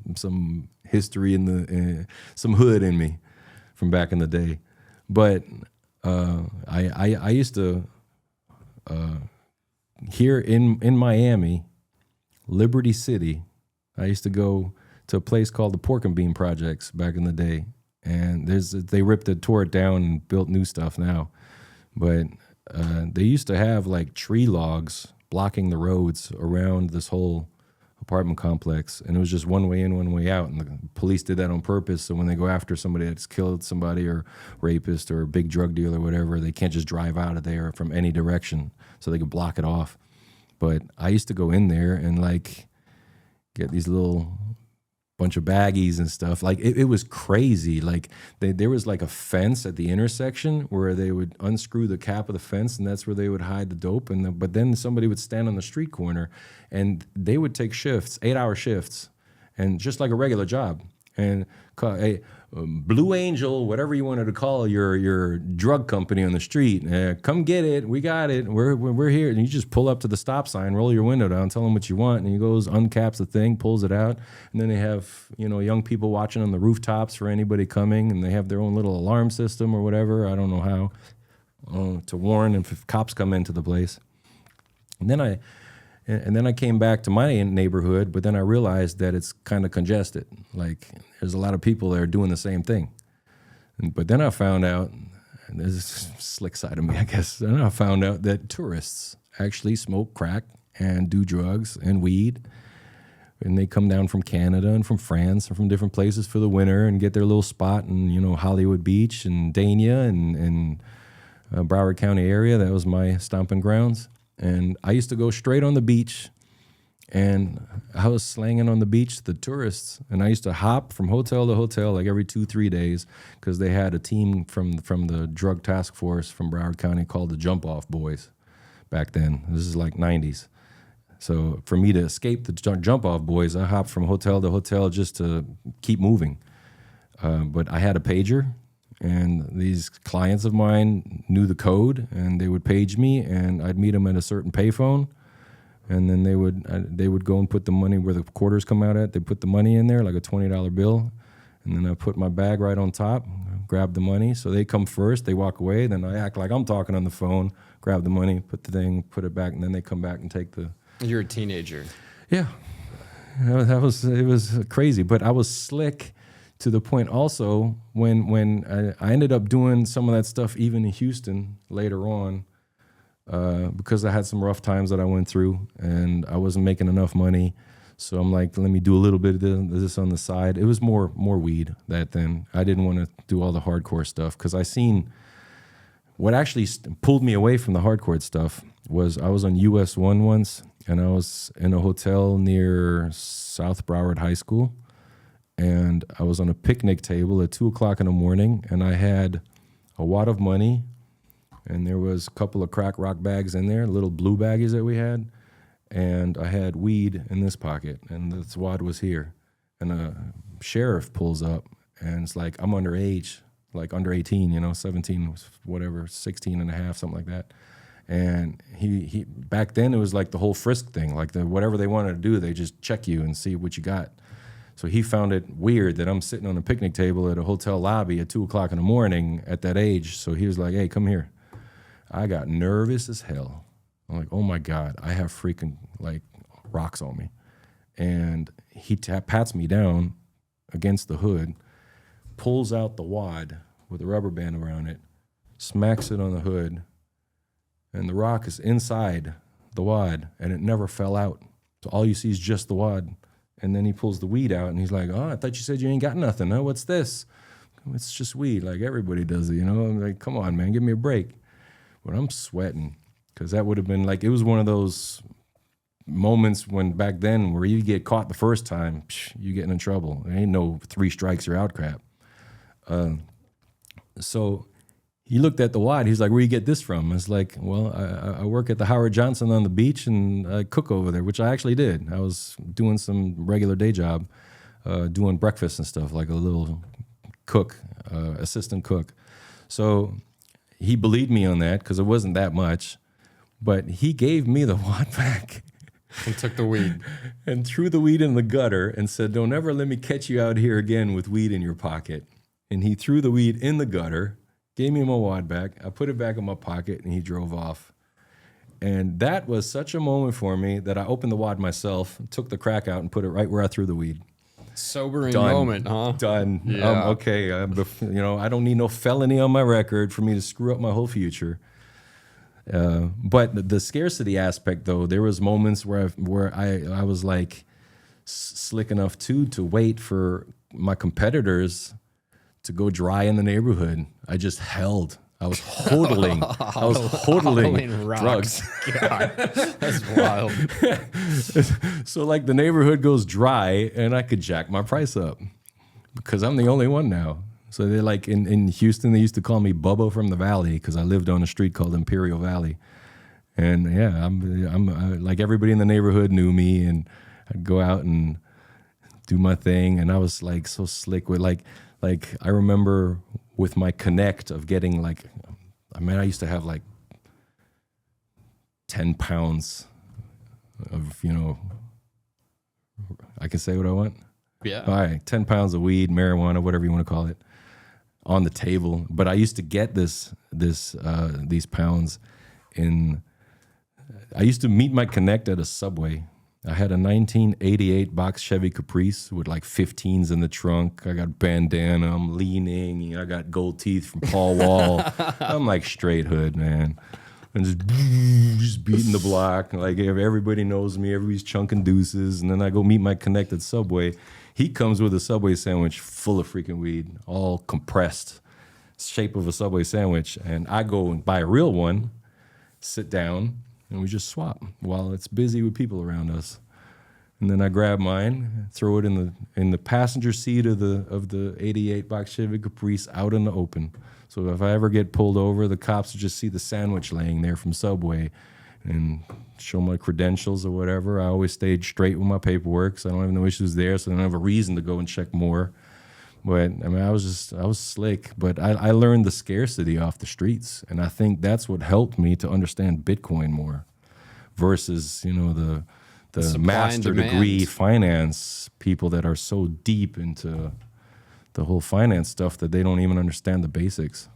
history in the some hood in me from back in the day. But I used to here in Miami, Liberty City, I used to go to a place called the Pork and Bean Projects back in the day. And they tore it down and built new stuff now. But they used to have like tree logs blocking the roads around this whole apartment complex. And it was just one way in, one way out. And the police did that on purpose. So when they go after somebody that's killed somebody or rapist or a big drug dealer or whatever, they can't just drive out of there from any direction. So they could block it off. But I used to go in there and like get these little bunch of baggies and stuff. Like it was crazy. Like there was like a fence at the intersection where they would unscrew the cap of the fence, and that's where they would hide the dope. But then somebody would stand on the street corner, and they would take shifts, 8-hour shifts, and just like a regular job, and call a Blue Angel, whatever you wanted to call your drug company on the street. Come get it. We got it. We're here. And you just pull up to the stop sign, roll your window down, tell them what you want, and he goes, uncaps the thing, pulls it out, and then they have young people watching on the rooftops for anybody coming, and they have their own little alarm system or whatever. I don't know how to warn if cops come into the place. And then I came back to my neighborhood, but then I realized that it's kind of congested. Like, there's a lot of people that are doing the same thing. But then I found out, and this is a slick side of me, I guess, then I found out that tourists actually smoke crack and do drugs and weed. And they come down from Canada and from France and from different places for the winter and get their little spot in, Hollywood Beach and Dania and Broward County area. That was my stomping grounds. And I used to go straight on the beach, and I was slanging on the beach the tourists. And I used to hop from hotel to hotel like every 2-3 days, because they had a team from the drug task force from Broward County called the Jump Off Boys back then. This is like 90s. So for me to escape the Jump Off Boys, I hopped from hotel to hotel just to keep moving. But I had a pager. And these clients of mine knew the code, and they would page me, and I'd meet them at a certain payphone, and then they would go and put the money where the quarters come out at. They put the money in there, like a $20 bill, and then I put my bag right on top, grab the money. So they come first, they walk away, then I act like I'm talking on the phone, grab the money, put the thing, put it back, and then they come back and take the... You're a teenager. Yeah, it was crazy, but I was slick. To the point also when I ended up doing some of that stuff even in Houston later on, because I had some rough times that I went through and I wasn't making enough money. So I'm like, let me do a little bit of this on the side. It was more weed that then. I didn't want to do all the hardcore stuff, because I seen what actually pulled me away from the hardcore stuff was I was on US 1 once, and I was in a hotel near South Broward High School. And I was on a picnic table at 2:00 in the morning, and I had a wad of money, and there was a couple of crack rock bags in there, little blue baggies that we had, and I had weed in this pocket, and this wad was here. And a sheriff pulls up, and it's like, I'm underage, like under 18, 17, whatever, 16 and a half, something like that. And he back then it was like the whole frisk thing, like whatever they wanted to do, they just check you and see what you got. So he found it weird that I'm sitting on a picnic table at a hotel lobby at 2:00 in the morning at that age. So he was like, hey, come here. I got nervous as hell. I'm like, oh my God, I have freaking like rocks on me. And he pats me down against the hood, pulls out the wad with a rubber band around it, smacks it on the hood, and the rock is inside the wad, and it never fell out. So all you see is just the wad. And then he pulls the weed out, and he's like, oh, I thought you said you ain't got nothing. Huh? What's this? It's just weed. Like, everybody does it, I'm like, come on, man, give me a break. But I'm sweating, because that would have been like, it was one of those moments when back then where you get caught the first time, you getting in trouble. There ain't no 3 strikes, you're out crap. So he looked at the wad. He's like, where you get this from? It's like, well, I work at the Howard Johnson on the beach, and I cook over there, which I actually did. I was doing some regular day job, doing breakfast and stuff, like a little cook, assistant cook. So he believed me on that, because it wasn't that much. But he gave me the wad back. And took the weed. And threw the weed in the gutter and said, don't ever let me catch you out here again with weed in your pocket. And he threw the weed in the gutter, gave me my wad back. I put it back in my pocket, and he drove off. And that was such a moment for me that I opened the wad myself, took the crack out, and put it right where I threw the weed. Sobering Done. moment, huh? Done. Yeah. Okay. I don't need no felony on my record for me to screw up my whole future. But the scarcity aspect, though, there was moments where I was like slick enough to wait for my competitors to go dry in the neighborhood. I just held. I was hodling. drugs. God, that's wild. So like the neighborhood goes dry, and I could jack my price up because I'm the only one now. So they're like in Houston, they used to call me Bubba from the Valley because I lived on a street called Imperial Valley. And yeah, I'm like everybody in the neighborhood knew me, and I'd go out and do my thing. And I was like so slick with like I remember with my connect of getting like, I used to have like 10 pounds of, I can say what I want. Yeah. All right, 10 pounds of weed, marijuana, whatever you want to call it, on the table. But I used to get these pounds I used to meet my connect at a Subway. I had a 1988 box Chevy Caprice with like 15s in the trunk. I got bandana, I'm leaning, I got gold teeth from Paul Wall. I'm like straight hood, man. And just beating the block. Like everybody knows me, everybody's chunking deuces. And then I go meet my connect at Subway. He comes with a Subway sandwich full of freaking weed, all compressed, shape of a Subway sandwich. And I go and buy a real one, sit down, and we just swap while it's busy with people around us. And then I grab mine, throw it in the passenger seat of the 88 box Chevy Caprice out in the open. So if I ever get pulled over, the cops will just see the sandwich laying there from Subway and show my credentials or whatever. I always stayed straight with my paperwork, so I don't have no issues there, so I don't have a reason to go and check more. But I mean, I was slick, but I learned the scarcity off the streets, and I think that's what helped me to understand Bitcoin more versus, the Supply master and demand. degree finance people that are so deep into the whole finance stuff that they don't even understand the basics.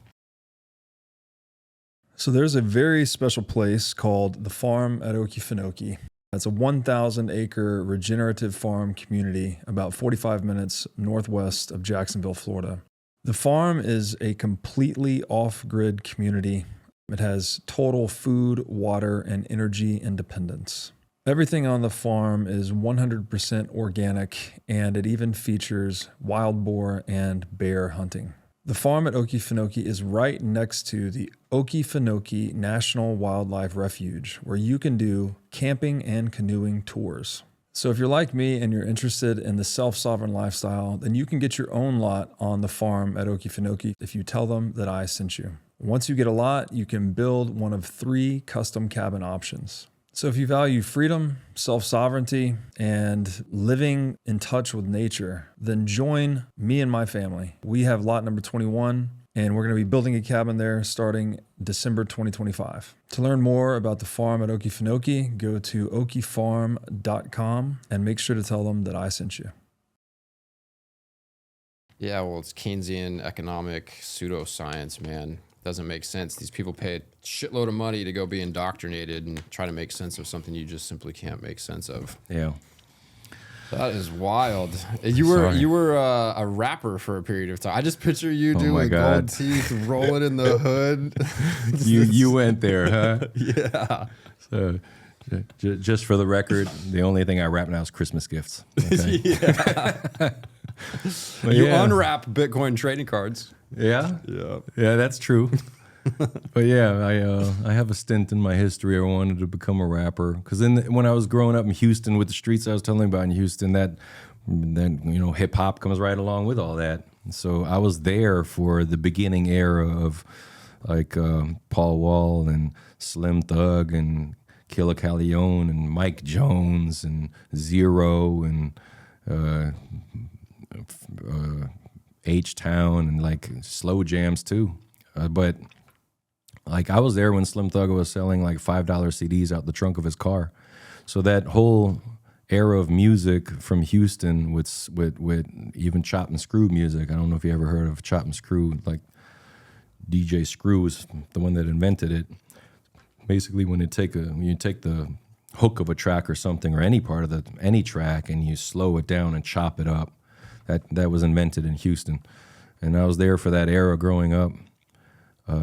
So there's a very special place called the Farm at Okefenokee. It's a 1,000-acre regenerative farm community about 45 minutes northwest of Jacksonville, Florida. The farm is a completely off-grid community. It has total food, water, and energy independence. Everything on the farm is 100% organic, and it even features wild boar and bear hunting. The farm at Okefenokee is right next to the Okefenokee National Wildlife Refuge, where you can do camping and canoeing tours. So if you're like me and you're interested in the self-sovereign lifestyle, then you can get your own lot on the farm at Okefenokee if you tell them that I sent you. Once you get a lot, you can build one of 3 custom cabin options. So if you value freedom, self-sovereignty, and living in touch with nature, then join me and my family. We have lot number 21, and we're going to be building a cabin there starting December 2025. To learn more about the farm at Okefenokee, go to okefarm.com and make sure to tell them that I sent you. Yeah, well, it's Keynesian economic pseudoscience, man. Doesn't make sense. These people pay a shitload of money to go be indoctrinated and try to make sense of something you just simply can't make sense of. Yeah. That is wild. You were a rapper for a period of time. I just picture you Oh my doing God. gold teeth, rolling in the hood. You went there, huh? Yeah. So, just for the record, the only thing I rap now is Christmas gifts. Okay? Yeah. But You yeah. unwrap Bitcoin trading cards. Yeah? Yeah. Yeah, that's true. But yeah, I have a stint in my history. I wanted to become a rapper because when I was growing up in Houston with the streets I was telling you about in Houston, that hip hop comes right along with all that. So I was there for the beginning era of like Paul Wall and Slim Thug and Killa Callejon and Mike Jones and Zero and H-Town and like slow jams too. But like I was there when Slim Thug was selling like $5 CDs out the trunk of his car. So that whole era of music from Houston with even Chop and Screw music. I don't know if you ever heard of Chop and Screw. Like DJ Screw was the one that invented it. Basically, when you take the hook of a track or something, or any part of any track, and you slow it down and chop it up. That was invented in Houston, and I was there for that era growing up.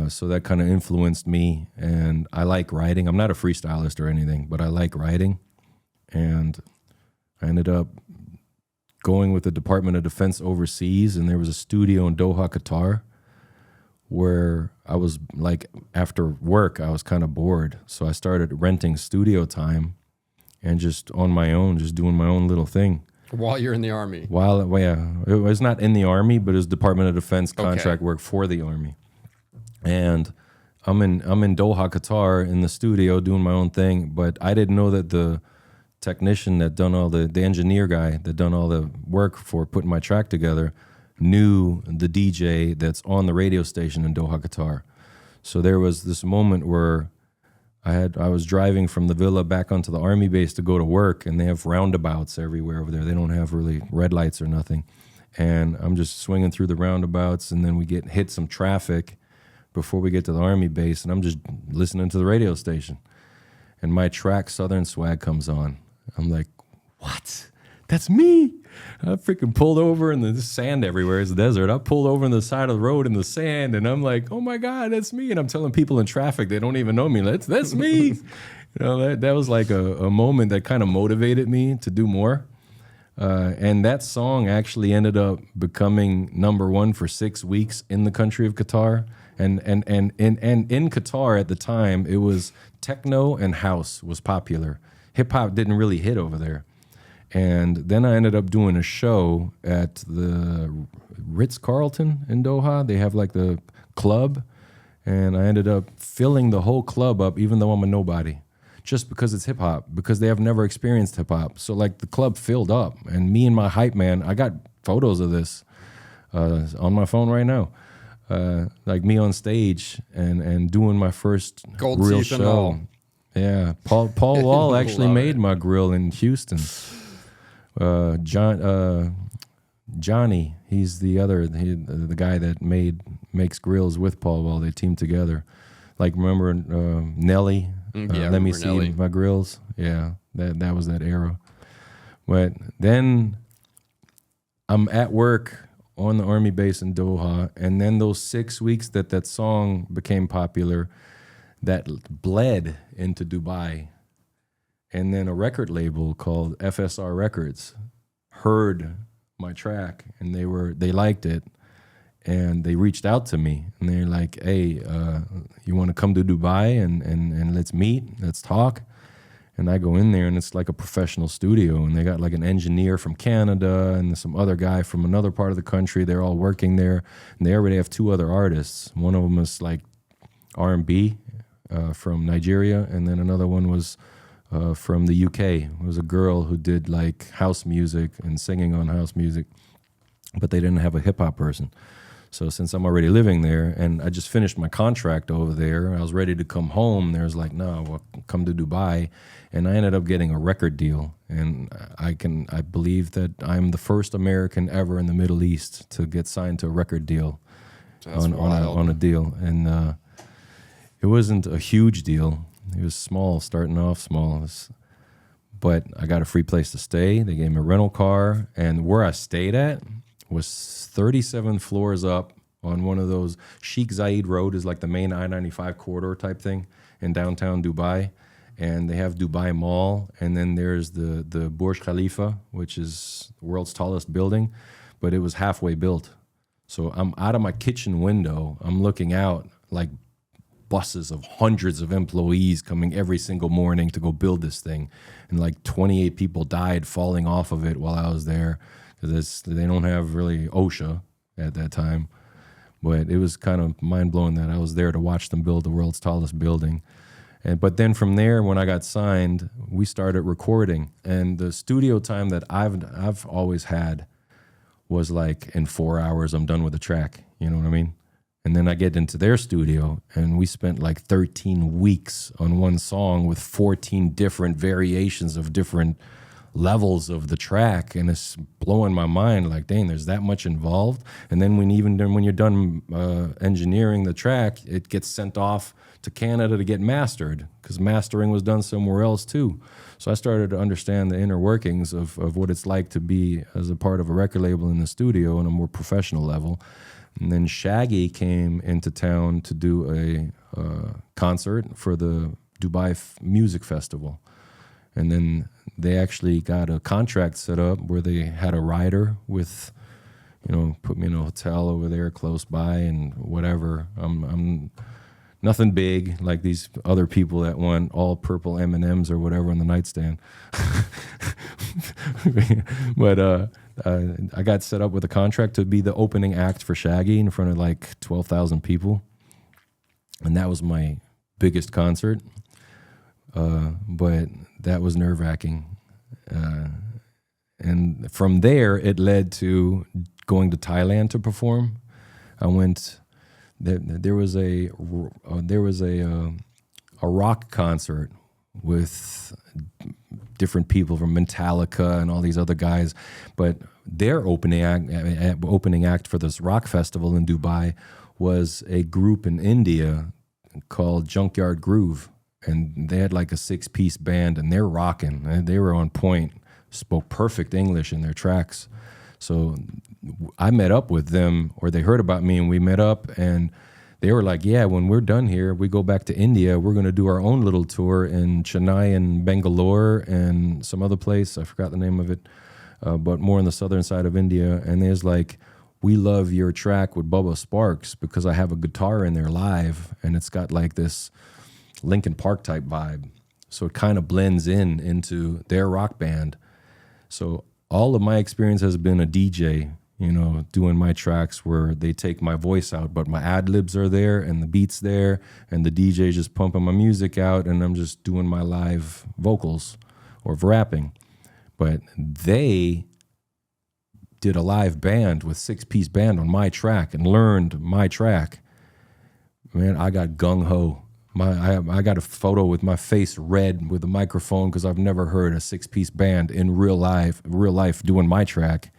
So that kind of influenced me, and I like writing. I'm not a freestylist or anything, but I like writing, and I ended up going with the Department of Defense overseas, and there was a studio in Doha, Qatar, where I was like, after work, I was kind of bored. So I started renting studio time and just on my own, just doing my own little thing. While you're in the Army? It was not in the Army, but it was Department of Defense contract work for the Army. And I'm in Doha, Qatar, in the studio doing my own thing, but I didn't know that the technician that done all the engineer guy that done all the work for putting my track together knew the DJ that's on the radio station in Doha, Qatar. So there was this moment where I was driving from the villa back onto the Army base to go to work, and they have roundabouts everywhere over there. They don't have really red lights or nothing. And I'm just swinging through the roundabouts, and then we hit some traffic before we get to the Army base, and I'm just listening to the radio station. And my track, Southern Swag, comes on. I'm like, what? That's me. I freaking pulled over, and there's sand everywhere. It's a desert. I pulled over on the side of the road in the sand, and I'm like, oh my God, that's me. And I'm telling people in traffic, they don't even know me. That's me. That was like a moment that kind of motivated me to do more. And that song actually ended up becoming #1 for 6 weeks in the country of Qatar. And in Qatar at the time, it was techno and house was popular. Hip hop didn't really hit over there. And then I ended up doing a show at the Ritz-Carlton in Doha. They have like the club, and I ended up filling the whole club up, even though I'm a nobody, just because it's hip hop, because they have never experienced hip hop. So like the club filled up, and me and my hype man, I got photos of this on my phone right now. Like me on stage and doing my first Gold real teeth and show. all. Yeah, Paul Wall actually Love made it. my grill in Houston. Johnny, he's the guy that makes grills with Paul Wall. They teamed together. Like remember Nelly? Let me see Nelly. my grills. Yeah, that was that era. But then I'm at work on the Army base in Doha, and then those 6 weeks that song became popular, that bled into Dubai. And then a record label called FSR Records heard my track, and they liked it, and they reached out to me, and they're like, hey, you want to come to Dubai and let's meet, let's talk. And I go in there, and it's like a professional studio, and they got like an engineer from Canada and some other guy from another part of the country. They're all working there, and they already have 2 other artists. One of them is like R&B from Nigeria, and then another one was from the UK. It was a girl who did like house music and singing on house music, but they didn't have a hip hop person. So since I'm already living there, and I just finished my contract over there, I was ready to come home. There's like, no, well, come to Dubai. And I ended up getting a record deal. And I believe that I'm the first American ever in the Middle East to get signed to a record deal on a deal. And it wasn't a huge deal. It was small, starting off small. But I got a free place to stay. They gave me a rental car. And where I stayed at was 37 floors up on one of those. Sheikh Zayed Road is like the main I-95 corridor type thing in downtown Dubai. And they have Dubai Mall. And then there's the Burj Khalifa, which is the world's tallest building. But it was halfway built. So I'm out of my kitchen window. I'm looking out like buses of hundreds of employees coming every single morning to go build this thing. And like 28 people died falling off of it while I was there, because they don't have really OSHA at that time. But it was kind of mind-blowing that I was there to watch them build the world's tallest building. But then from there, when I got signed, we started recording. And the studio time that I've always had was like, in 4 hours, I'm done with the track. You know what I mean? And then I get into their studio, and we spent like 13 weeks on one song with 14 different variations of different levels of the track, and it's blowing my mind. Like, dang, there's that much involved. And then when you're done engineering the track, it gets sent off to Canada to get mastered, because mastering was done somewhere else too. So I started to understand the inner workings of what it's like to be as a part of a record label in the studio on a more professional level. And then Shaggy came into town to do a concert for the Dubai Music Festival. And then they actually got a contract set up where they had a rider with, put me in a hotel over there close by and whatever. I'm nothing big like these other people that want all purple M&Ms or whatever on the nightstand. But I got set up with a contract to be the opening act for Shaggy in front of like 12,000 people. And that was my biggest concert. But that was nerve-wracking. And from there, it led to going to Thailand to perform. I went. There was a rock concert with different people from Metallica and all these other guys, but their opening act for this rock festival in Dubai was a group in India called Junkyard Groove. And they had like a 6-piece band, and they're rocking. And they were on point, spoke perfect English in their tracks. So I met up with them, or they heard about me, and we met up, and they were like, yeah, when we're done here, we go back to India. We're going to do our own little tour in Chennai and Bangalore and some other place. I forgot the name of it, but more on the southern side of India. And there's like, we love your track with Bubba Sparks because I have a guitar in there live, and it's got like this Linkin Park type vibe. So it kind of blends into their rock band. So all of my experience has been a DJ, doing my tracks where they take my voice out, but my ad-libs are there and the beat's there and the DJ just pumping my music out and I'm just doing my live vocals or rapping. But they did a live band with 6-piece band on my track and learned my track. Man, I got gung-ho. I got a photo with my face red with a microphone because I've never heard a 6-piece band in real life doing my track.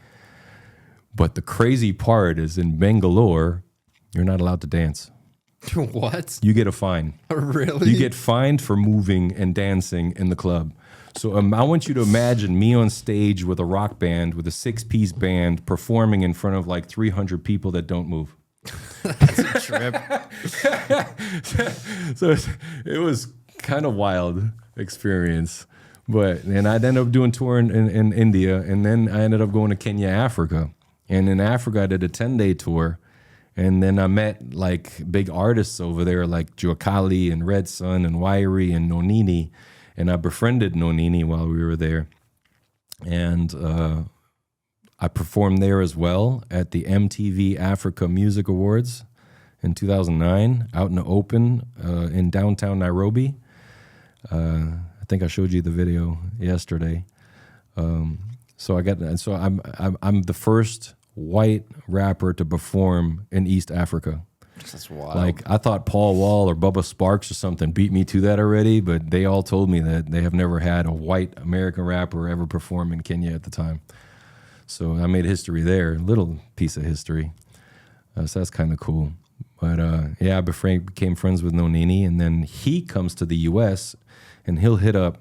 But the crazy part is in Bangalore, you're not allowed to dance. What? You get a fine. Really? You get fined for moving and dancing in the club. So I want you to imagine me on stage with a rock band, with a 6-piece band, performing in front of like 300 people that don't move. That's a trip. So it was kind of wild experience. And I ended up doing tour in India, and then I ended up going to Kenya, Africa. And in Africa, I did a 10-day tour. And then I met like big artists over there like Juakali and Red Sun and Wairi and Nonini. And I befriended Nonini while we were there. And I performed there as well at the MTV Africa Music Awards in 2009, out in the open in downtown Nairobi. I think I showed you the video yesterday. So I'm the first white rapper to perform in East Africa. That's wild. Like, I thought Paul Wall or Bubba Sparks or something beat me to that already, but they all told me that they have never had a white American rapper ever perform in Kenya at the time. So I made history there, a little piece of history. So that's kind of cool. But I became friends with Nonini, and then he comes to the U.S. and he'll hit up,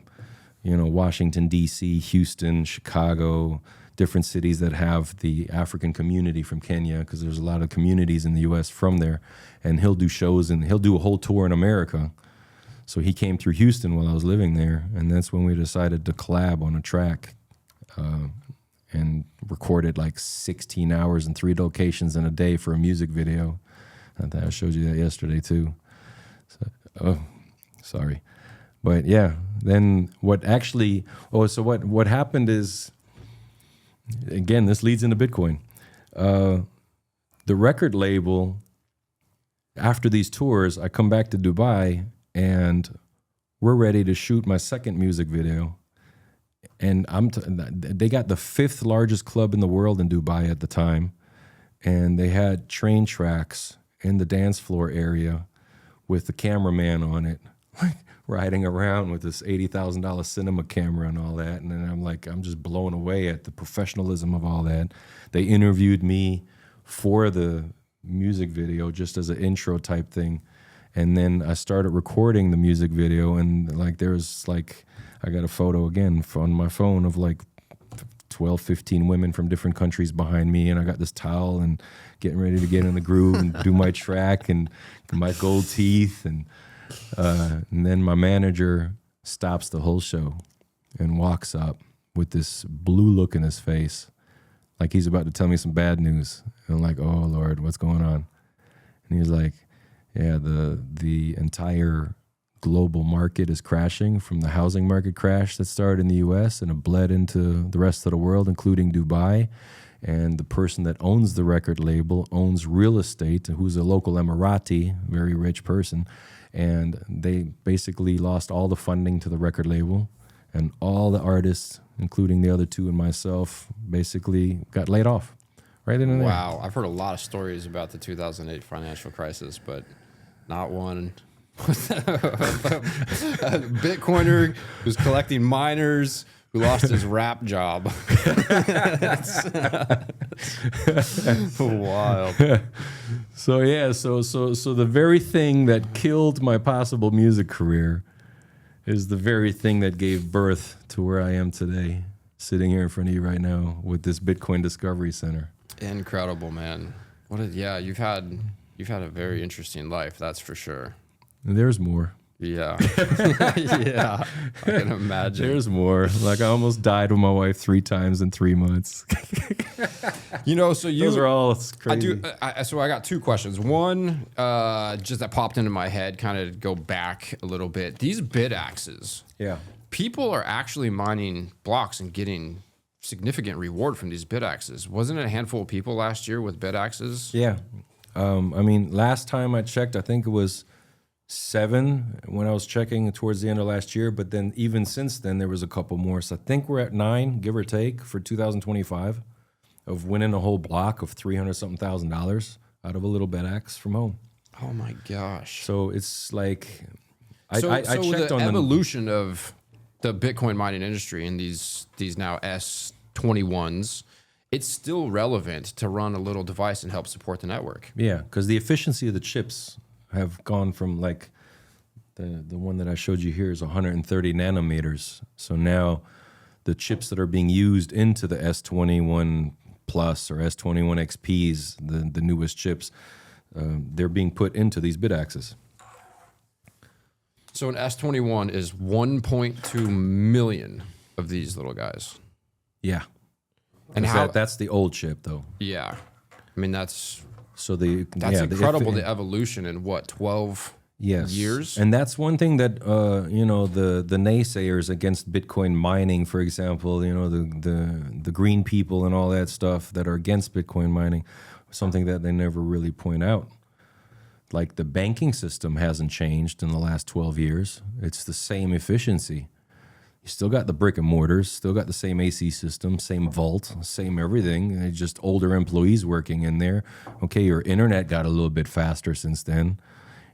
Washington, D.C., Houston, Chicago, different cities that have the African community from Kenya, because there's a lot of communities in the U.S. from there. And he'll do shows, and he'll do a whole tour in America. So he came through Houston while I was living there, and that's when we decided to collab on a track. And recorded like 16 hours in 3 locations in a day for a music video. I think I showed you that yesterday too. Sorry. But yeah, then what happened is, again, this leads into Bitcoin. The record label, after these tours, I come back to Dubai and we're ready to shoot my second music video. And they got the 5th largest club in the world in Dubai at the time. And they had train tracks in the dance floor area with the cameraman on it. Like, riding around with this $80,000 cinema camera and all that. And then I'm just blown away at the professionalism of all that. They interviewed me for the music video just as an intro type thing. And then I started recording the music video, and I got a photo again on my phone of 12, 15 women from different countries behind me, and I got this towel and getting ready to get in the groove and do my track and my gold teeth. And then my manager stops the whole show and walks up with this blue look in his face, like he's about to tell me some bad news. And I'm like, oh, Lord, what's going on? And he's like, yeah, the entire global market is crashing from the housing market crash that started in the U.S. and it bled into the rest of the world, including Dubai. And the person that owns the record label owns real estate, who's a local Emirati, very rich person. And they basically lost all the funding to the record label. And all the artists, including the other two and myself, basically got laid off right then and there. Wow. I've heard a lot of stories about the 2008 financial crisis, but not one. A Bitcoiner who's collecting miners who lost his rap job. Wild. So yeah, so the very thing that killed my possible music career is the very thing that gave birth to where I am today, sitting here in front of you right now with this Bitcoin Discovery Center. Incredible, man. You've had a very interesting life, that's for sure. And there's more. Yeah. Yeah. I can imagine. There's more. Like I almost died with my wife 3 times in 3 months. Those are all crazy. So I got 2 questions. One, just that popped into my head, kind of go back a little bit. These bit axes. Yeah. People are actually mining blocks and getting significant reward from these bit axes. Wasn't it a handful of people last year with bit axes? Yeah. Last time I checked, I think it was 7 when I was checking towards the end of last year. But then even since then, there was a couple more. So I think we're at 9, give or take, for 2025 of winning a whole block of $300-something thousand out of a little bit axe from home. Oh my gosh. So it's like, I checked the on evolution of the Bitcoin mining industry and these now S21s, it's still relevant to run a little device and help support the network. Yeah, because the efficiency of the chips have gone from like the one that I showed you here is 130 nanometers. So now the chips that are being used into the S21 Plus or S21 XPs, the newest chips, they're being put into these bit axes. So an S21 is 1.2 million of these little guys. Yeah. And that's the old chip though. Yeah. I mean, that's incredible. The evolution in what, 12 years? And that's one thing that the naysayers against Bitcoin mining, for example, the green people and all that stuff that are against Bitcoin mining, something that they never really point out. Like the banking system hasn't changed in the last 12 years. It's the same efficiency. You still got the brick and mortars, still got the same AC system, same vault, same everything. It's just older employees working in there. Okay, your internet got a little bit faster since then,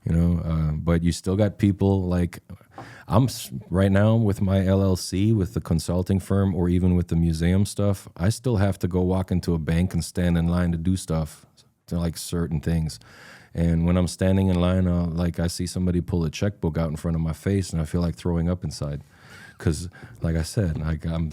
but you still got people like I'm right now with my LLC, with the consulting firm, or even with the museum stuff. I still have to go walk into a bank and stand in line to do stuff, to like certain things. And when I'm standing in line, I see somebody pull a checkbook out in front of my face, and I feel like throwing up inside. Because, like I said, I'm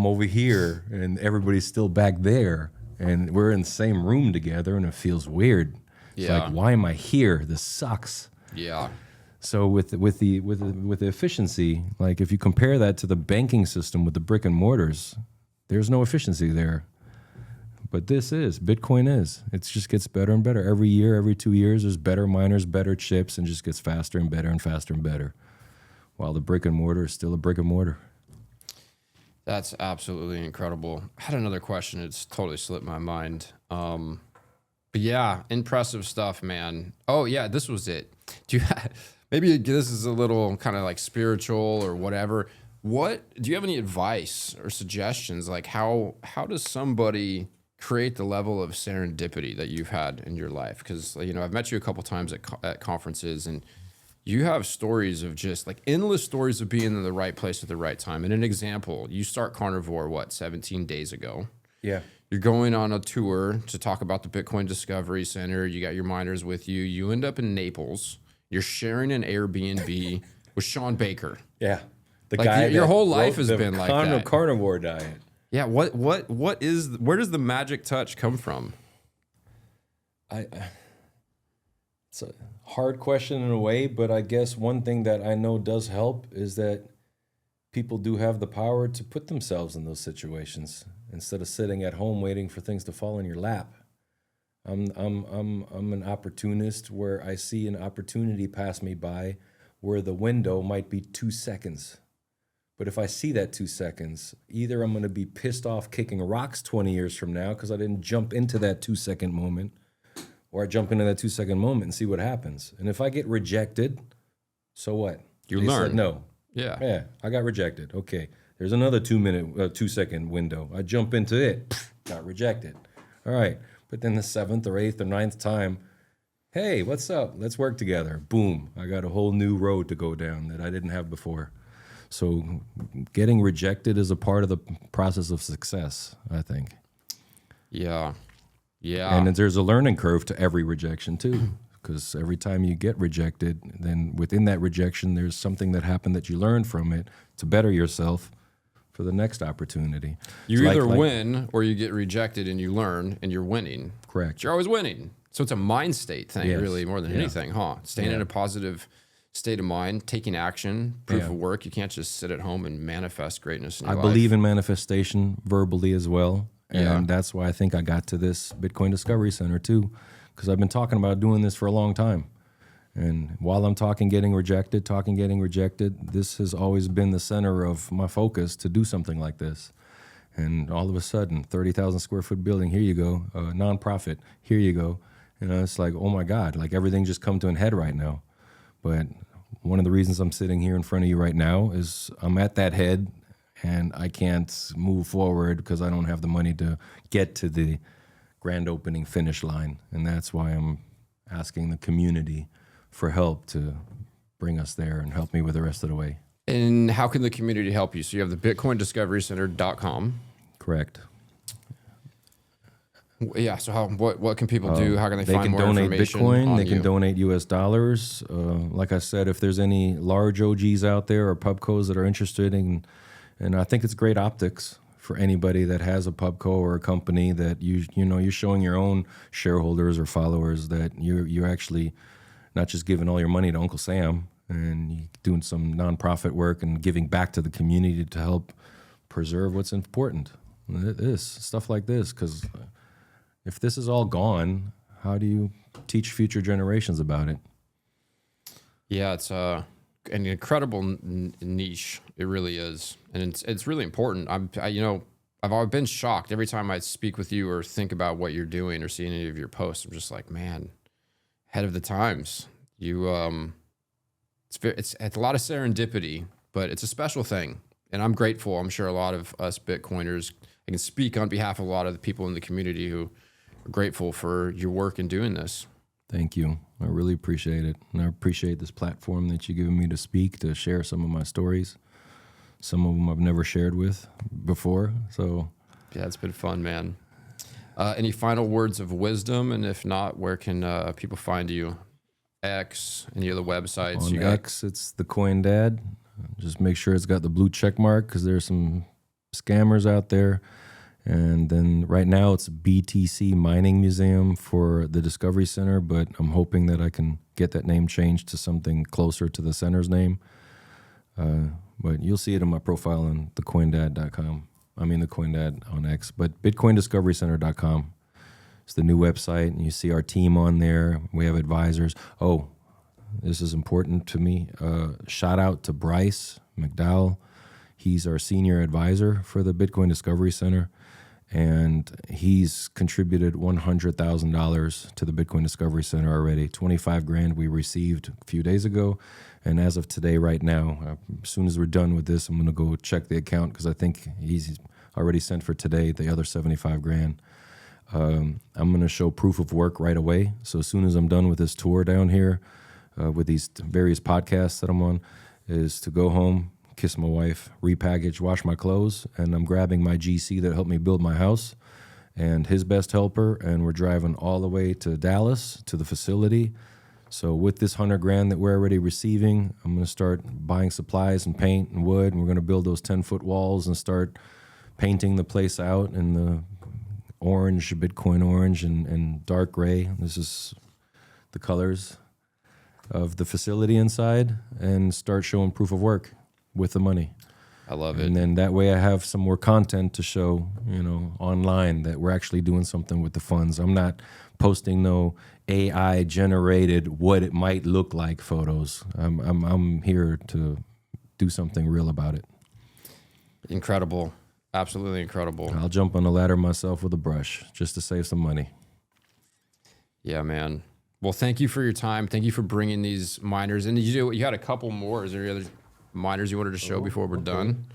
over here, and everybody's still back there, and we're in the same room together, and it feels weird. It's like, why am I here? This sucks. Yeah. So with the efficiency, like if you compare that to the banking system with the brick and mortars, there's no efficiency there. But Bitcoin is. It just gets better and better. Every year, every 2 years, there's better miners, better chips, and just gets faster and better and faster and better. While the brick and mortar is still a brick and mortar. That's absolutely incredible. I had another question. It's totally slipped my mind. But yeah, impressive stuff, man. Oh yeah, this was it. Maybe this is a little kind of like spiritual or whatever. Do you have any advice or suggestions? Like how does somebody create the level of serendipity that you've had in your life? Because I've met you a couple times at conferences, and You have stories of just like endless stories of being in the right place at the right time. And an example, you start Carnivore, 17 days ago? Yeah. You're going on a tour to talk about the Bitcoin Discovery Center. You got your miners with you. You end up in Naples. You're sharing an Airbnb with Sean Baker. Yeah. The Like, guy your that whole life wrote has the been like that. Carnivore diet. Yeah. Where does the magic touch come from? It's a hard question in a way, but I guess one thing that I know does help is that people do have the power to put themselves in those situations instead of sitting at home waiting for things to fall in your lap. I'm an opportunist where I see an opportunity pass me by where the window might be 2 seconds. But if I see that 2 seconds, either I'm going to be pissed off kicking rocks 20 years from now because I didn't jump into that 2-second moment, or I jump into that 2-second moment and see what happens. And if I get rejected, so what? You They learn. said no. Yeah. Yeah, I got rejected. Okay, there's another 2-second window. I jump into it, got rejected. All right, but then the 7th or 8th or 9th time, hey, what's up? Let's work together. Boom, I got a whole new road to go down that I didn't have before. So getting rejected is a part of the process of success, I think. Yeah. Yeah. And there's a learning curve to every rejection too, because every time you get rejected, then within that rejection, there's something that happened that you learned from it to better yourself for the next opportunity. You It's either like- win or you get rejected and you learn and you're winning. Correct. You're always winning. So it's a mind state thing, Yes. really, more than Yeah. anything, huh? Staying in a positive state of mind, taking action, proof Yeah. of work. You can't just sit at home and manifest greatness in your I life. believe in manifestation verbally as well. And Yeah. that's why I think I got to this Bitcoin Discovery Center too, because I've been talking about doing this for a long time. And while I'm getting rejected, this has always been the center of my focus to do something like this. And all of a sudden, 30,000 square foot building, here you go, nonprofit, here you go. You know, it's like, oh my God, like everything just come to an head right now. But one of the reasons I'm sitting here in front of you right now is I'm at that head and I can't move forward because I don't have the money to get to the grand opening finish line. And that's why I'm asking the community for help to bring us there and help me with the rest of the way. And how can the community help you? So you have the BitcoinDiscoveryCenter.com. Correct. Yeah. So what can people do? How can they find more donate information Bitcoin. on They can you? donate US dollars. Like I said, if there's any large OGs out there or pubcos that are interested in, and I think it's great optics for anybody that has a pubco or a company that you're showing your own shareholders or followers that you're actually not just giving all your money to Uncle Sam and you're doing some nonprofit work and giving back to the community to help preserve what's important. This stuff like this, because if this is all gone, how do you teach future generations about it? Yeah, it's an incredible niche. It really is, and it's really important. I've always been shocked every time I speak with you or think about what you're doing or see any of your posts. I'm just like, man, ahead of the times. It's a lot of serendipity, but it's a special thing, and I'm grateful. I'm sure a lot of us Bitcoiners, I can speak on behalf of a lot of the people in the community who are grateful for your work in doing this. Thank you. I really appreciate it. And I appreciate this platform that you've given me to speak, to share some of my stories. Some of them I've never shared with before. So Yeah, it's been fun, man. Any final words of wisdom? And if not, where can people find you? X, any other websites? on X, it's the Coin Dad. Just make sure it's got the blue check mark because there's some scammers out there. And then right now it's BTC Mining Museum for the Discovery Center, but I'm hoping that I can get that name changed to something closer to the center's name. But you'll see it in my profile on thecoindad.com. I mean, the CoinDad on X, but BitcoinDiscoveryCenter.com. It's the new website, and you see our team on there. We have advisors. Oh, this is important to me. Shout out to Bryce McDowell. He's our senior advisor for the Bitcoin Discovery Center, and he's contributed $100,000 to the Bitcoin Discovery Center already. $25,000 we received a few days ago, and as of today, right now, as soon as we're done with this, I'm going to go check the account because I think he's already sent for today the other $75,000. I'm going to show proof of work right away. So as soon as I'm done with this tour down here, with these various podcasts that I'm on is to go home, kiss my wife, repackage, wash my clothes, and I'm grabbing my GC that helped me build my house and his best helper, and we're driving all the way to Dallas to the facility. So with this $100,000 that we're already receiving, I'm going to start buying supplies and paint and wood, and we're going to build those 10-foot walls and start painting the place out in the orange, Bitcoin orange, and dark gray. This is the colors of the facility inside, and start showing proof of work with the money. I love it. And then that way I have some more content to show, online that we're actually doing something with the funds. I'm not posting no AI generated what it might look like photos. I'm here to do something real about it. Incredible. Absolutely incredible. I'll jump on the ladder myself with a brush just to save some money. Yeah, man. Well, thank you for your time. Thank you for bringing these miners in. You had a couple more. Is there any other miners you wanted to show before we're done?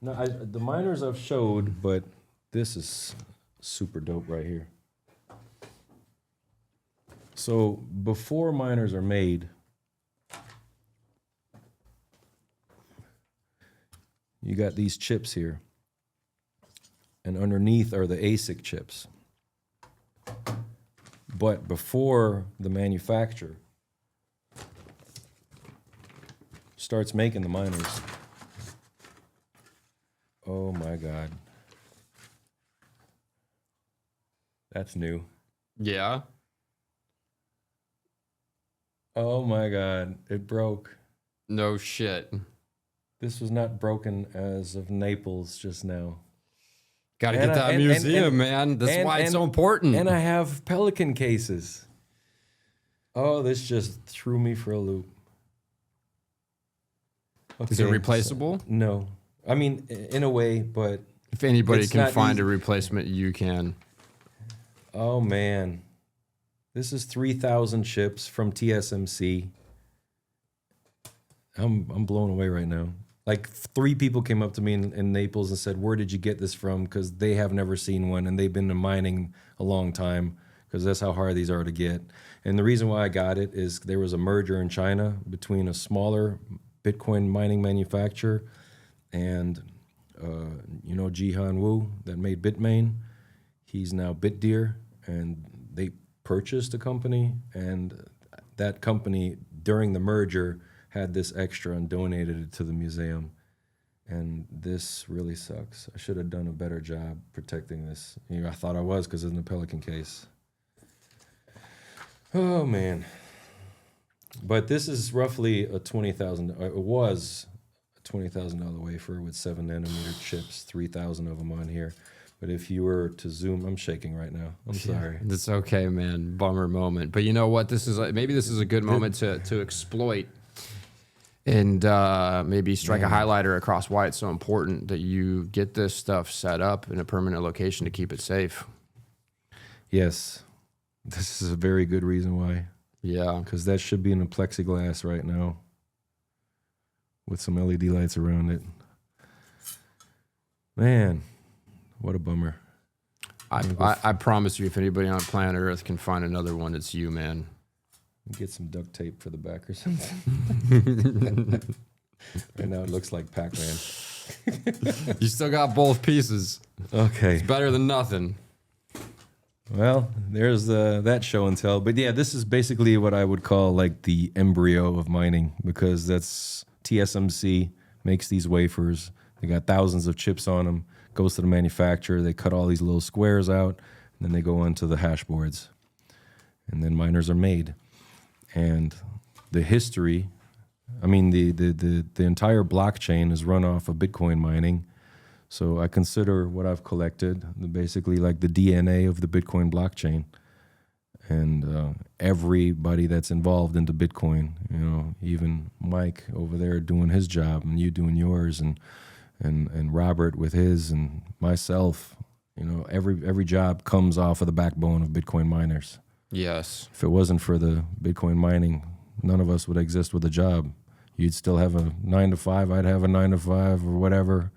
No, the miners I've showed, but this is super dope right here. So before miners are made, you got these chips here, and underneath are the ASIC chips. But before the manufacturer starts making the miners, oh my God, that's new. Yeah. Oh my God, it broke. No shit. This was not broken as of Naples just now. Got to get that museum, man. That's why it's so important. And I have Pelican cases. Oh, this just threw me for a loop. Okay, is it replaceable? No. I mean, in a way, but if anybody can find easy. a replacement, you can. Oh, man. This is 3,000 chips from TSMC. I'm blown away right now. Like 3 people came up to me in Naples and said, "Where did you get this from?" Because they have never seen one, and they've been in mining a long time, because that's how hard these are to get. And the reason why I got it is there was a merger in China between a smaller Bitcoin mining manufacturer and, Jihan Wu that made Bitmain. He's now Bitdeer, and they purchased a company, and that company, during the merger, had this extra and donated it to the museum. And this really sucks. I should have done a better job protecting this. I thought I was, because it's in the Pelican case. Oh, man. But this is roughly a $20,000, it was a $20,000 wafer with 7 nanometer chips, 3,000 of them on here. But if you were to zoom, I'm shaking right now. I'm sorry. It's okay, man. Bummer moment. But you know what? Maybe this is a good moment to exploit and maybe strike a highlighter across why it's so important that you get this stuff set up in a permanent location to keep it safe. Yes. This is a very good reason why. Yeah. Because that should be in a plexiglass right now with some LED lights around it. Man, what a bummer. I promise you, if anybody on planet Earth can find another one, it's you, man. Get some duct tape for the back or something. Right now it looks like Pac-Man. You still got both pieces. Okay. It's better than nothing. Well, there's that show and tell. But yeah, this is basically what I would call like the embryo of mining, because that's TSMC makes these wafers. They got thousands of chips on them. Goes to the manufacturer. They cut all these little squares out, and then they go onto the hash boards. And then miners are made. And the history, I mean, the entire blockchain is run off of Bitcoin mining. So I consider what I've collected basically like the DNA of the Bitcoin blockchain. And everybody that's involved into Bitcoin, even Mike over there doing his job, and you doing yours, and Robert with his, and myself, every job comes off of the backbone of Bitcoin miners. Yes. If it wasn't for the Bitcoin mining, none of us would exist with a job. You'd still have a 9 to 5. I'd have a 9 to 5 or whatever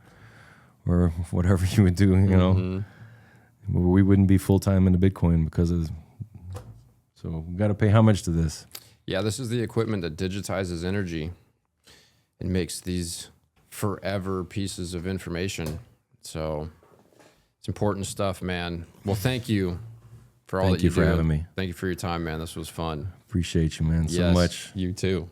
you would do, Mm-hmm. We wouldn't be full-time into Bitcoin because of, so we got to pay homage to this. Yeah, this is the equipment that digitizes energy and makes these forever pieces of information. So it's important stuff, man. Well, thank you for all Thank that you you for do. having me. Thank you for your time, man. This was fun. Appreciate you, man, so Yes, much. You too.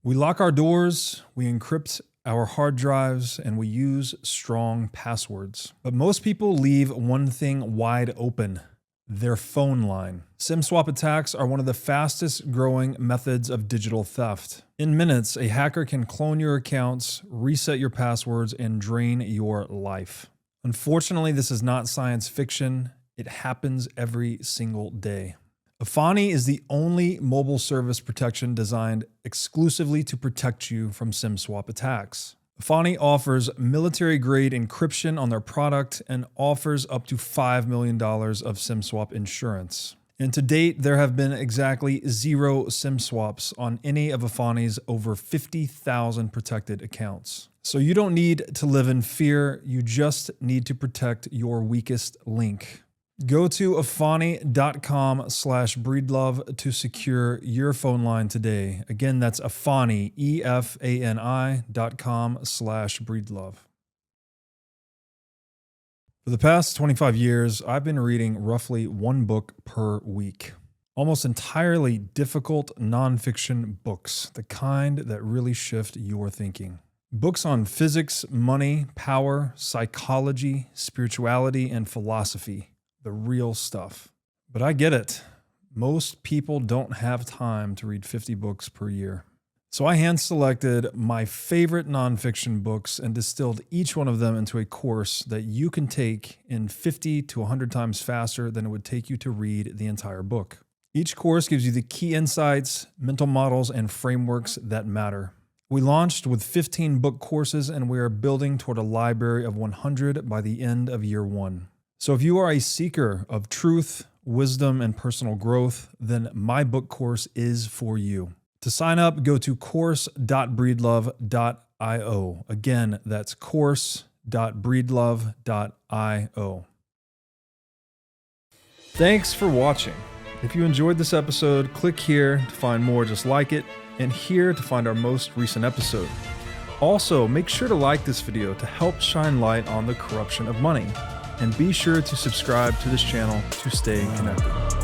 We lock our doors, we encrypt our hard drives, and we use strong passwords. But most people leave one thing wide open: their phone line. SIM swap attacks are one of the fastest growing methods of digital theft. In minutes, a hacker can clone your accounts, reset your passwords, and drain your life. Unfortunately, this is not science fiction. It happens every single day. Efani is the only mobile service protection designed exclusively to protect you from SIM swap attacks. Efani offers military-grade encryption on their product and offers up to $5 million of SIM swap insurance. And to date, there have been exactly 0 SIM swaps on any of Efani's over 50,000 protected accounts. So you don't need to live in fear, you just need to protect your weakest link. Go to efani.com/breedlove to secure your phone line today. Again, that's Efani, EFANI.com/breedlove. For the past 25 years, I've been reading roughly 1 book per week. Almost entirely difficult nonfiction books, the kind that really shift your thinking. Books on physics, money, power, psychology, spirituality, and philosophy. The real stuff. But I get it. Most people don't have time to read 50 books per year. So I hand-selected my favorite nonfiction books and distilled each one of them into a course that you can take in 50 to 100 times faster than it would take you to read the entire book. Each course gives you the key insights, mental models, and frameworks that matter. We launched with 15 book courses, and we are building toward a library of 100 by the end of year 1. So if you are a seeker of truth, wisdom, and personal growth, then my book course is for you. To sign up, go to course.breedlove.io. Again, that's course.breedlove.io. Thanks for watching. If you enjoyed this episode, click here to find more just like it, and here to find our most recent episode. Also, make sure to like this video to help shine light on the corruption of money. And be sure to subscribe to this channel to stay connected.